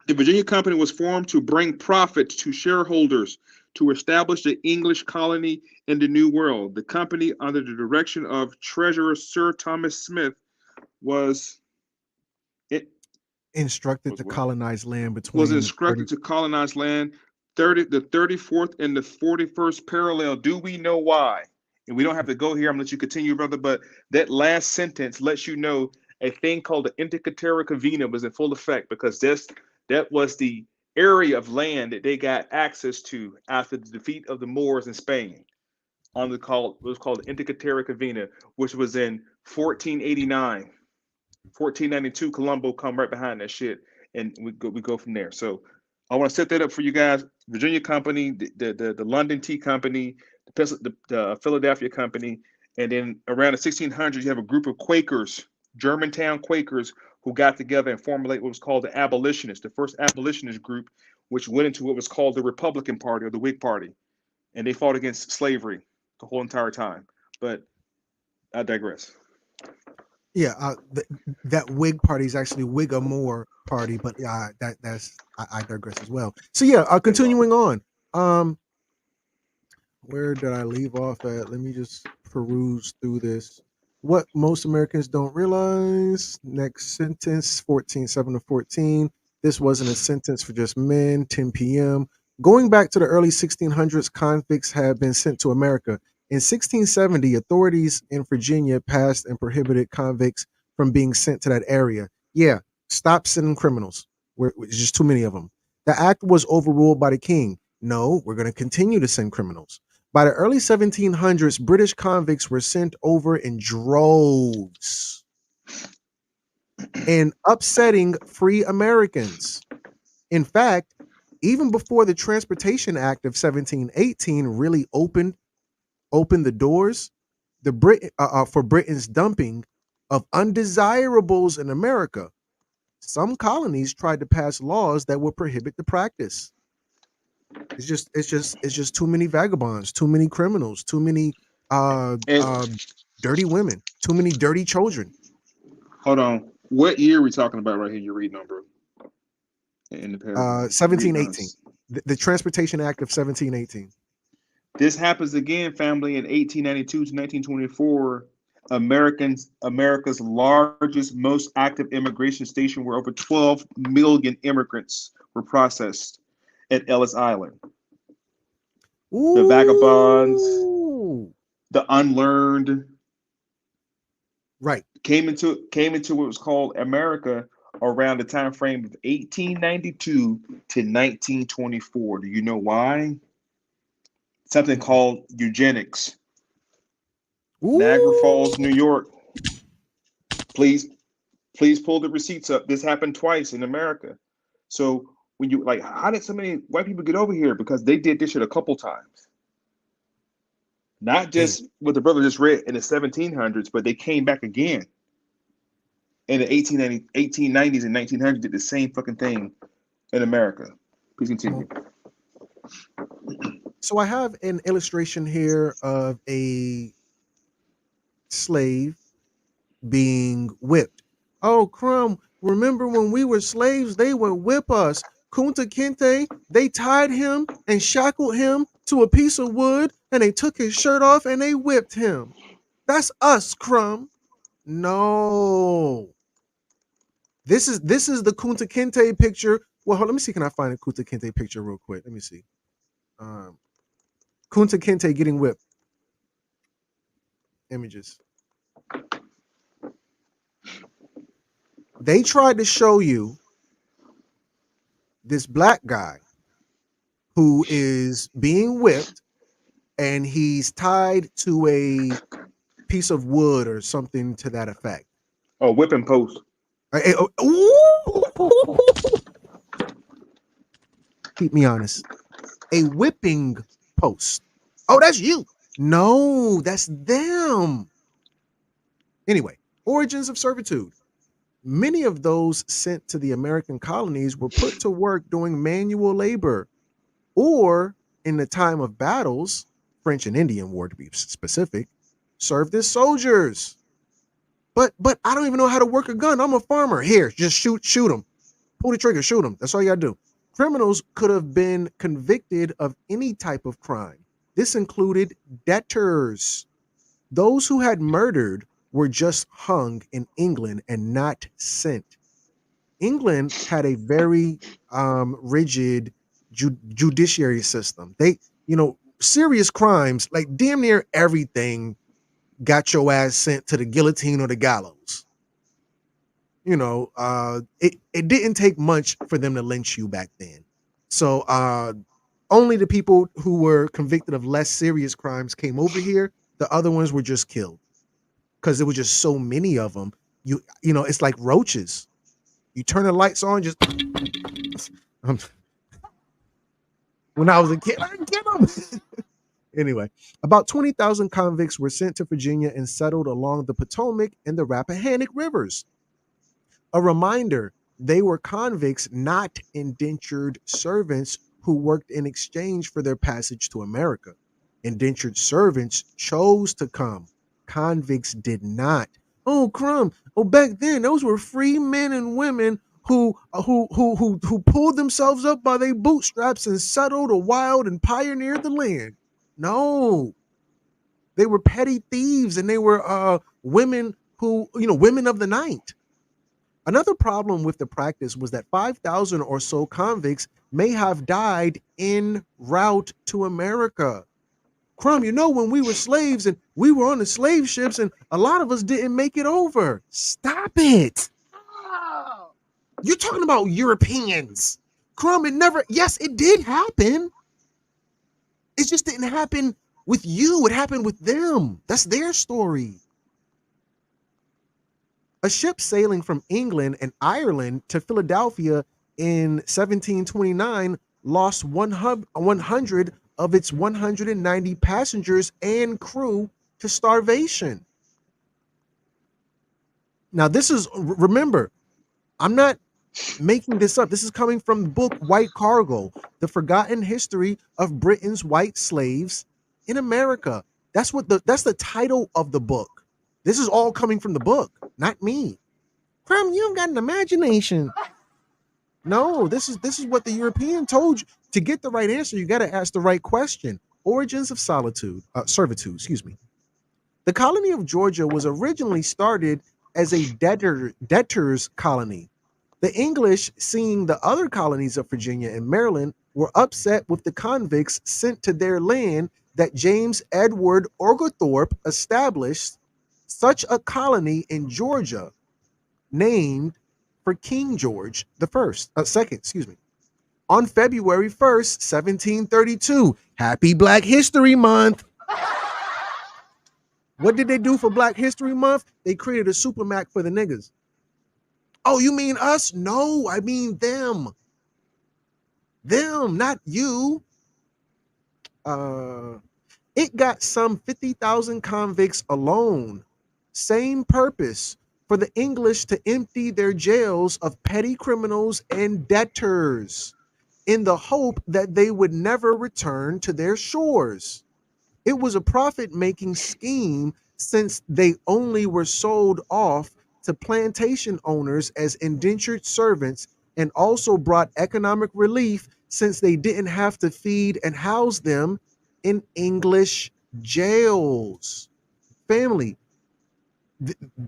The Virginia Company was formed to bring profit to shareholders to establish the English colony in the New World. The company, under the direction of Treasurer Sir Thomas Smith, was instructed to colonize land between was instructed to colonize land the 34th and the 41st parallel. Do we know why? And we don't have to go here. I'm gonna let you continue, brother. But that last sentence lets you know a thing called the Intercaterra Cavina was in full effect, because that was the area of land that they got access to after the defeat of the Moors in Spain. On the call, it was called the Intercaterra Cavina, which was in 1489. 1492, Colombo come right behind that shit, and we go from there. So I want to set that up for you guys. Virginia Company, the London Tea Company, the Philadelphia Company, and then around the 1600s, you have a group of Quakers, Germantown Quakers, who got together and formulated what was called the abolitionists, the first abolitionist group, which went into what was called the Republican Party or the Whig Party, and they fought against slavery the whole entire time. But I digress. Yeah, that Whig party is actually Whigamore party, but I digress as well. So yeah, continuing on. Where did I leave off at? Let me just peruse through this. What most Americans don't realize. Next sentence, 14:7-14. This wasn't a sentence for just men, 10 p.m. Going back to the early 1600s, convicts had been sent to America. In 1670, authorities in Virginia passed and prohibited convicts from being sent to that area. Yeah, stop sending criminals. There's just too many of them. The act was overruled by the king. No, we're going to continue to send criminals. By the early 1700s, British convicts were sent over in droves and upsetting free Americans. In fact, even before the Transportation Act of 1718 really opened the doors, for Britain's dumping of undesirables in America, some colonies tried to pass laws that would prohibit the practice. It's just too many vagabonds, too many criminals, too many dirty women, too many dirty children. Hold on. What year are we talking about right here? You're reading on, bro. In the paragraph. 1718. The Transportation Act of 1718. This happens again, family, in 1892 to 1924. America's largest, most active immigration station, where over 12 million immigrants were processed at Ellis Island. Ooh. The vagabonds, the unlearned, right, came into what was called America around the time frame of 1892 to 1924. Do you know why? Something called eugenics. Ooh. Niagara Falls, New York. Please pull the receipts up. This happened twice in America. So when you how did so many white people get over here? Because they did this shit a couple times. Not just what the brother just read in the 1700s, but they came back again in the 1890s and 1900s, did the same fucking thing in America. Please continue. So I have an illustration here of a slave being whipped. Oh, Crumb, remember when we were slaves, they would whip us. Kunta Kinte, they tied him and shackled him to a piece of wood, and they took his shirt off and they whipped him. That's us, Crumb. No. This is the Kunta Kinte picture. Well, let me see. Can I find a Kunta Kinte picture real quick? Let me see. Kunta Kinte getting whipped. Images. They tried to show you this black guy who is being whipped, and he's tied to a piece of wood or something to that effect. Oh, whipping post. Keep me honest. A whipping post. Oh, that's you. No, that's them. Anyway, origins of servitude. Many of those sent to the American colonies were put to work doing manual labor or in the time of battles, French and Indian War to be specific, served as soldiers. But I don't even know how to work a gun. I'm a farmer. Here, just shoot them. Pull the trigger, shoot them. That's all you got to do. Criminals could have been convicted of any type of crime. This included debtors. Those who had murdered were just hung in England and not sent. England had a very rigid judiciary system. Serious crimes, like damn near everything, got your ass sent to the guillotine or the gallows. It didn't take much for them to lynch you back then. So only the people who were convicted of less serious crimes came over here. The other ones were just killed because there were just so many of them. It's like roaches. You turn the lights on, just when I was a kid, I didn't get them. Anyway, about 20,000 convicts were sent to Virginia and settled along the Potomac and the Rappahannock rivers. A reminder, they were convicts, not indentured servants who worked in exchange for their passage to America. Indentured servants chose to come. Convicts did not. Oh, crumb. Oh, back then, those were free men and women who pulled themselves up by their bootstraps and settled a wild and pioneered the land. No, they were petty thieves and they were women women of the night. Another problem with the practice was that 5,000 or so convicts may have died en route to America. Crumb, when we were slaves and we were on the slave ships and a lot of us didn't make it over. Stop it. You're talking about Europeans. Crumb, yes, it did happen. It just didn't happen with you. It happened with them. That's their story. A ship sailing from England and Ireland to Philadelphia in 1729 lost 100 of its 190 passengers and crew to starvation. Now, remember, I'm not making this up. This is coming from the book White Cargo, The Forgotten History of Britain's White Slaves in America. That's the title of the book. This is all coming from the book, not me. Crumb, you don't got an imagination. No, this is what the European told you. To get the right answer, you got to ask the right question. Origins of servitude, excuse me. The colony of Georgia was originally started as a debtors colony. The English, seeing the other colonies of Virginia and Maryland, were upset with the convicts sent to their land that James Edward Oglethorpe established such a colony in Georgia, named for King George II. On February 1st, 1732. Happy Black History Month. What did they do for Black History Month? They created a supermac for the niggas. Oh, you mean us? No, I mean them. Them, not you. It got some 50,000 convicts alone. Same purpose, for the English to empty their jails of petty criminals and debtors in the hope that they would never return to their shores. It was a profit-making scheme since they only were sold off to plantation owners as indentured servants, and also brought economic relief since they didn't have to feed and house them in English jails. Family,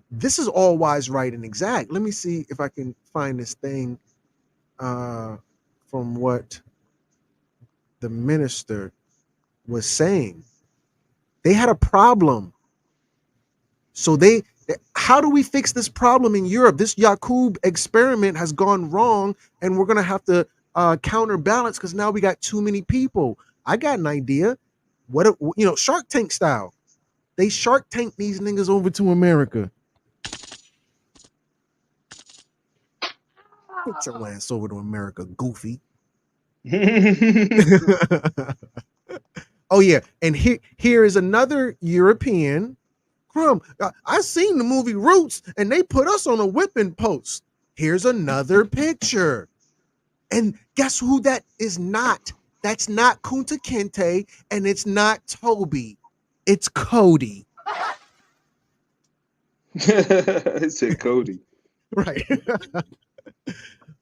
this is all wise, right, and exact. Let me see if I can find this thing from what the minister was saying. They had a problem. So how do we fix this problem in Europe? This Yakub experiment has gone wrong, and we're going to have to counterbalance because now we got too many people. I got an idea. Shark Tank style. They Shark Tank these niggas over to America. Get your ass over to America, goofy. Oh yeah, and here is another European. Crumb, I seen the movie Roots, and they put us on a whipping post. Here's another picture, and guess who that is not? That's not Kunta Kinte, and it's not Toby. It's Cody. It said Cody. Right.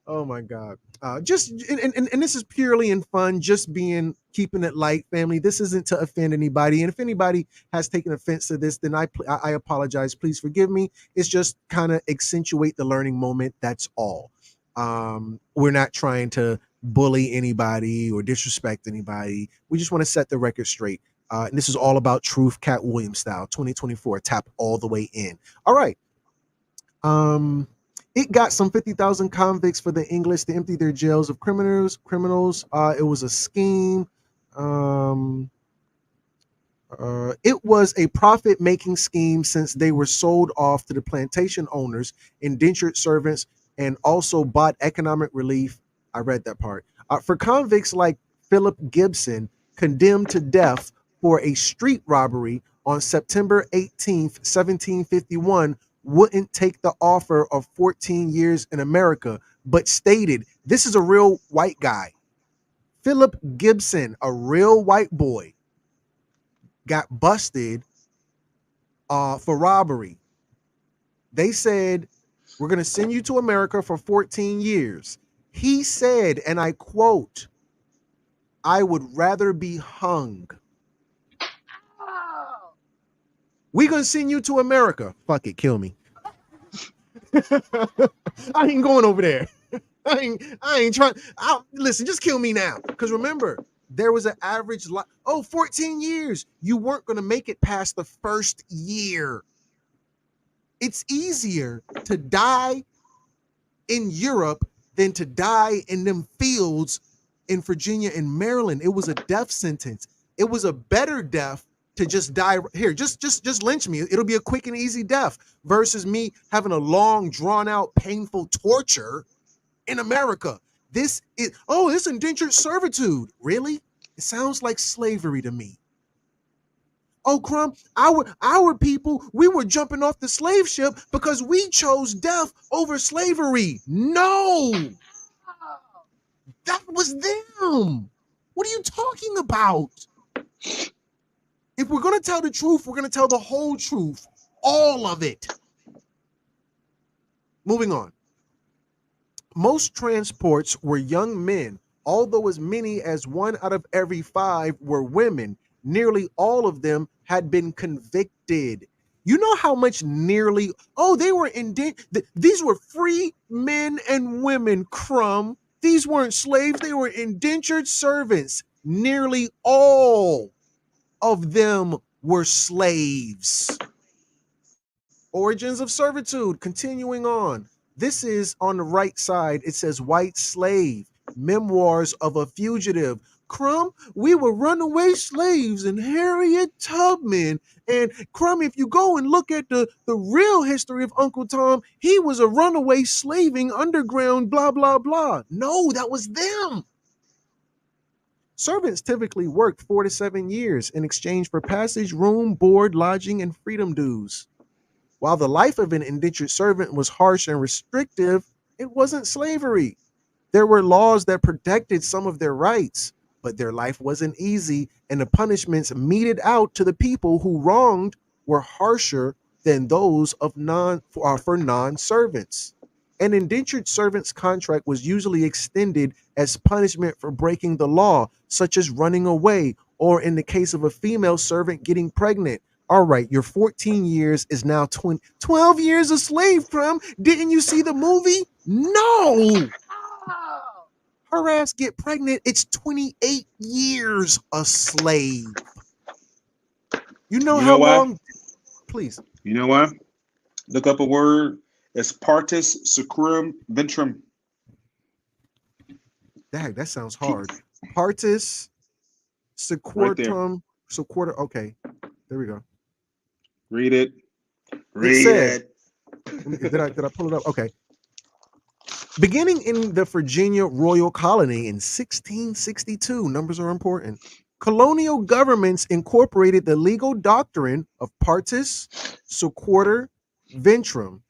Oh my God. Just and this is purely in fun, just being keeping it light, family. This isn't to offend anybody. And if anybody has taken offense to this, then I apologize. Please forgive me. It's just kind of accentuate the learning moment. That's all. We're not trying to bully anybody or disrespect anybody. We just want to set the record straight. And this is all about truth, Cat Williams style, 2024. Tap all the way in. All right. Um, it got some 50,000 convicts for the English to empty their jails of criminals. It was a scheme. Um, it was a profit-making scheme since they were sold off to the plantation owners, indentured servants, and also bought economic relief. I read that part. For convicts like Philip Gibson, condemned to death for a street robbery on September 18th, 1751, wouldn't take the offer of 14 years in America, but stated, this is a real white guy. Philip Gibson, a real white boy, got busted for robbery. They said, we're going to send you to America for 14 years. He said, and I quote, I would rather be hung. We're going to send you to America. Fuck it, kill me. I ain't going over there. I ain't trying. Listen, just kill me now. Because remember, there was an average 14 years. You weren't going to make it past the first year. It's easier to die in Europe than to die in them fields in Virginia and Maryland. It was a death sentence. It was a better death to just die here. Just lynch me. It'll be a quick and easy death versus me having a long, drawn out, painful torture in America. This is it's indentured servitude. Really? It sounds like slavery to me. Oh, Crumb, our people, we were jumping off the slave ship because we chose death over slavery. No, that was them. What are you talking about? If we're going to tell the truth, we're going to tell the whole truth, all of it. Moving on. Most transports were young men, although as many as 1 out of every 5 were women. Nearly all of them had been convicted. You know how much nearly, they were these were free men and women, Crumb. These weren't slaves, they were indentured servants. Nearly all of them were slaves. Origins of servitude, continuing on. This is on the right side. It says White Slave, Memoirs of a Fugitive. Crumb, we were runaway slaves and Harriet Tubman. And Crumb, if you go and look at the real history of Uncle Tom, he was a runaway slaving underground, blah, blah, blah. No, that was them. Servants typically worked 4 to 7 years in exchange for passage, room, board, lodging, and freedom dues. While the life of an indentured servant was harsh and restrictive, it wasn't slavery. There were laws that protected some of their rights, but their life wasn't easy, and the punishments meted out to the people who wronged were harsher than those of for non-servants. An indentured servant's contract was usually extended as punishment for breaking the law, such as running away, or in the case of a female servant getting pregnant. All right, your 14 years is now 12 years a slave, Crumb. Didn't you see the movie? No. Her ass get pregnant. It's 28 years a slave. You know how why? long? Please. You know why? Look up a word. It's partus sequorum ventrum. Dang, that sounds hard. Partus sequorum. Right. Okay, there we go. Read it. It says, did I pull it up? Okay. Beginning in the Virginia Royal Colony in 1662, numbers are important, colonial governments incorporated the legal doctrine of partus sequitur ventrum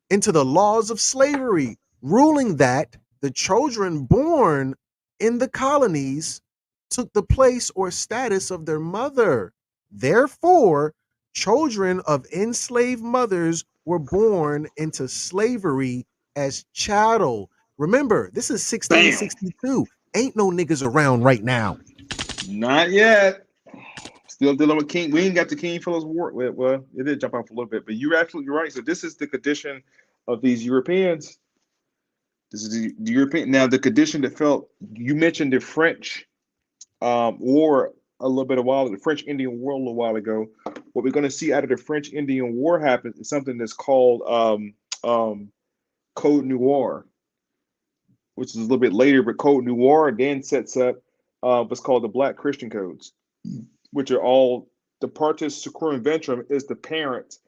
into the laws of slavery, ruling that the children born in the colonies took the place or status of their mother. Therefore, children of enslaved mothers were born into slavery as chattel. Remember, this is Bam. 1662. Ain't no niggas around right now. Not yet. Still dealing with King. We ain't got the King Philip's War. Well, it did jump off a little bit, but you're absolutely right. So this is the condition of these Europeans. This is the European. Now the condition that felt. You mentioned the French war a little bit a while, the French Indian War a little while ago. What we're going to see out of the French Indian War happen is something that's called Code Noir, which is a little bit later. But Code Noir then sets up what's called the Black Christian Codes, which are all the Partus Sequitur Ventrum is the parent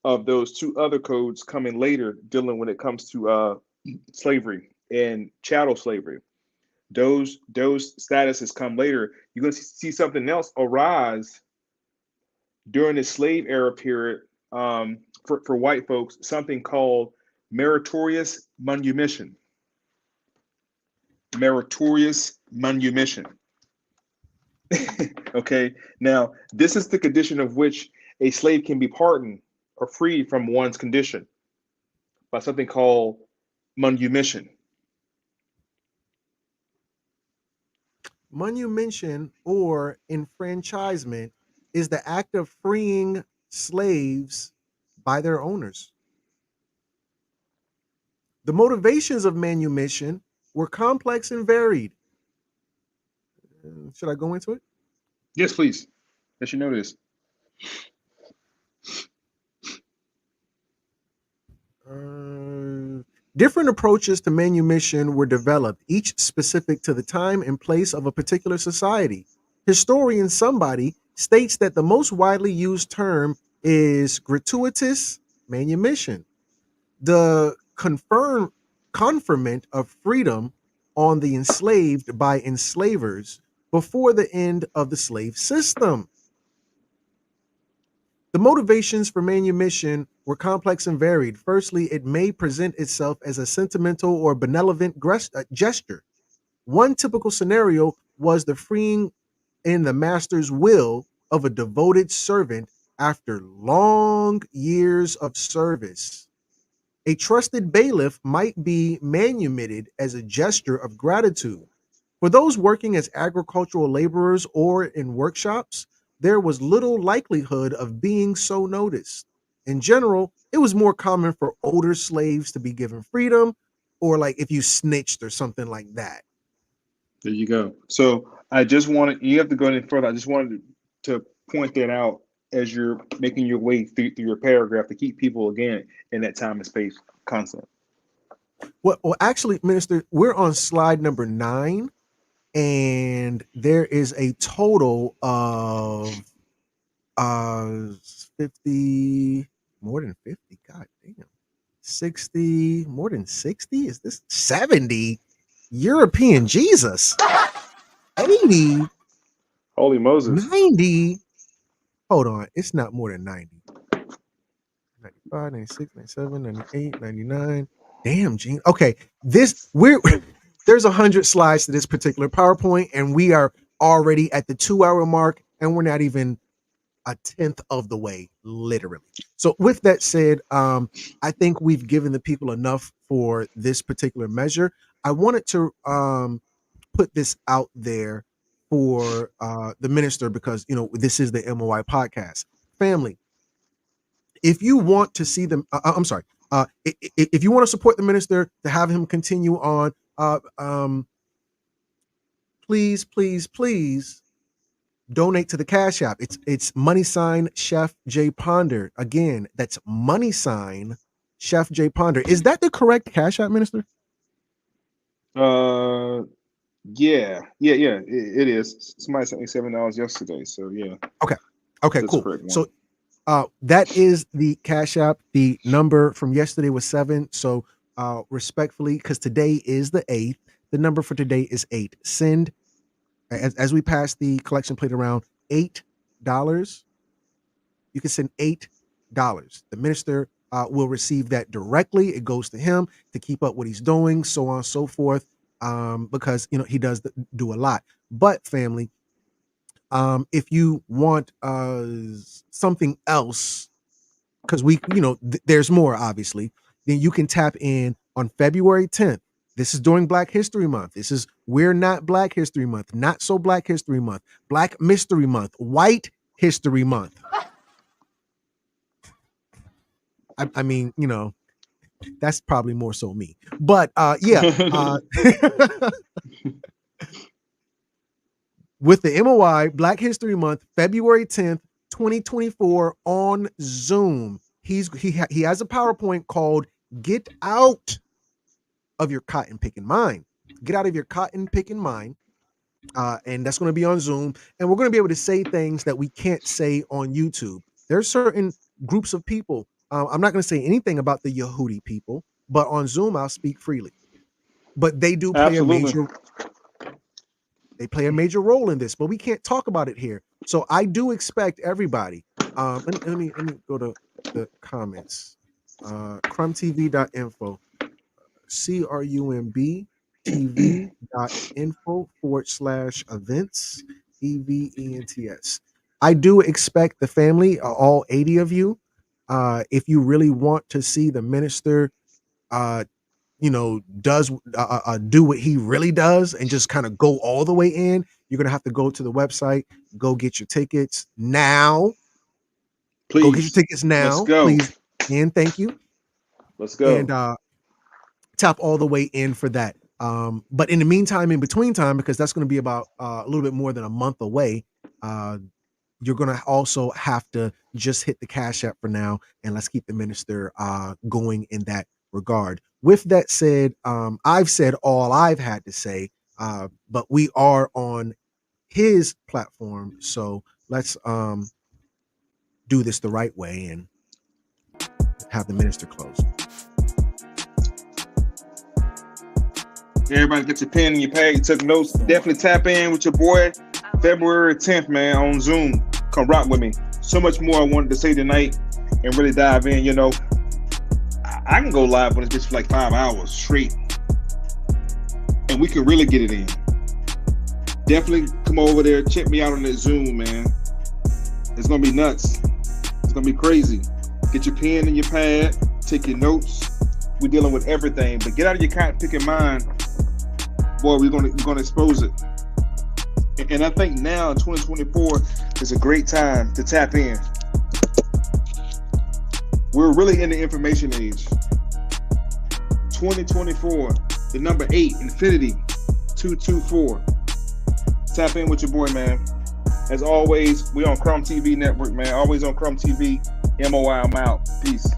of those two other codes coming later, dealing when it comes to slavery and chattel slavery. Those statuses come later. You're going to see something else arise during the slave era period for white folks, something called meritorious manumission. Meritorious manumission. Okay, now this is the condition of which a slave can be pardoned or freed from one's condition by something called manumission. Manumission or enfranchisement is the act of freeing slaves by their owners. The motivations of manumission were complex and varied. Should I go into it? Yes, please. Let you know this. Different approaches to manumission were developed, each specific to the time and place of a particular society. Historian Somebody states that the most widely used term is gratuitous manumission, the conferment of freedom on the enslaved by enslavers before the end of the slave system. The motivations for manumission were complex and varied. Firstly, it may present itself as a sentimental or benevolent gesture. One typical scenario was the freeing in the master's will of a devoted servant after long years of service. A trusted bailiff might be manumitted as a gesture of gratitude. For those working as agricultural laborers or in workshops, there was little likelihood of being so noticed. In general, it was more common for older slaves to be given freedom, or like if you snitched or something like that. There you go. So I just wanted, you have to go any further. I just wanted to point that out as you're making your way through your paragraph to keep people again in that time and space concept. Well, actually, Minister, we're on slide number 9, and there is a total of 50, more than 50. God damn. 60, more than 60? Is this 70? European Jesus. 80, Holy Moses. 90. Hold on. It's not more than 90. 95, 96, 97, 98, 99. Damn, Gene. Okay. There's 100 slides to this particular PowerPoint, and we are already at the 2-hour mark, and we're not even a tenth of the way, literally. So with that said, I think we've given the people enough for this particular measure. I wanted to put this out there for the minister because this is the M.O.I podcast. Family, if you want to see them, I'm sorry, if you want to support the minister to have him continue on, please, please, please donate to the Cash App. It's money sign Chef J Ponder. Again, that's money sign Chef J Ponder. Is that the correct Cash App, Minister? Yeah. It is. Somebody sent me $7 yesterday, so yeah. Okay, cool. So that is the Cash App. The number from yesterday was 7. So respectfully, because today is the 8th. The number for today is 8. Send, as we pass the collection plate around, $8. You can send $8. The minister will receive that directly. It goes to him to keep up what he's doing, so on and so forth, because he does do a lot. But family, if you want something else, because there's more, obviously, then you can tap in on February 10th. This is during Black History Month. This is We're Not Black History Month, Not So Black History Month, Black Mystery Month, White History Month. I mean, that's probably more so me. But yeah. With the M.O.I. Black History Month, February 10th, 2024 on Zoom. He has a PowerPoint called Get Out of Your Cotton Picking Mind. Get out of your cotton picking mind. And that's going to be on Zoom. And we're going to be able to say things that we can't say on YouTube. There are certain groups of people. I'm not going to say anything about the Yehudi people, but on Zoom, I'll speak freely. But they do play They play a major role in this, but we can't talk about it here. So I do expect everybody. Let me go to the comments. crumtv.info, crumbtv.info/events, events. I do expect the family, all 80 of you, if you really want to see the minister does do what he really does and just kind of go all the way in, you're gonna have to go to the website, go get your tickets now. Please go get your tickets now. Let's go. Please, and thank you. Let's go. And tap all the way in for that. But in the meantime, in between time, because that's going to be about a little bit more than a month away, you're going to also have to just hit the Cash App for now, and let's keep the minister going in that regard. With that said, I've said all I've had to say, but we are on his platform, so let's do this the right way and have the minister close. Everybody get your pen and your pad, you took notes. Definitely tap in with your boy February 10th, man, on Zoom. Come rock with me. So much more I wanted to say tonight and really dive in. I can go live on this bitch for like 5 hours straight, and we can really get it in. Definitely come over there, check me out on that Zoom, man. It's gonna be nuts. It's gonna be crazy. Get your pen and your pad, take your notes. We're dealing with everything, but get out of your cotton picking mind, boy. We're gonna expose it. And I think now, 2024 is a great time to tap in. We're really in the information age. 2024, the number 8, infinity, 224. Tap in with your boy, man. As always, we on Crumb TV Network, man. Always on Crumb TV. M.O.I. I'm out. Peace.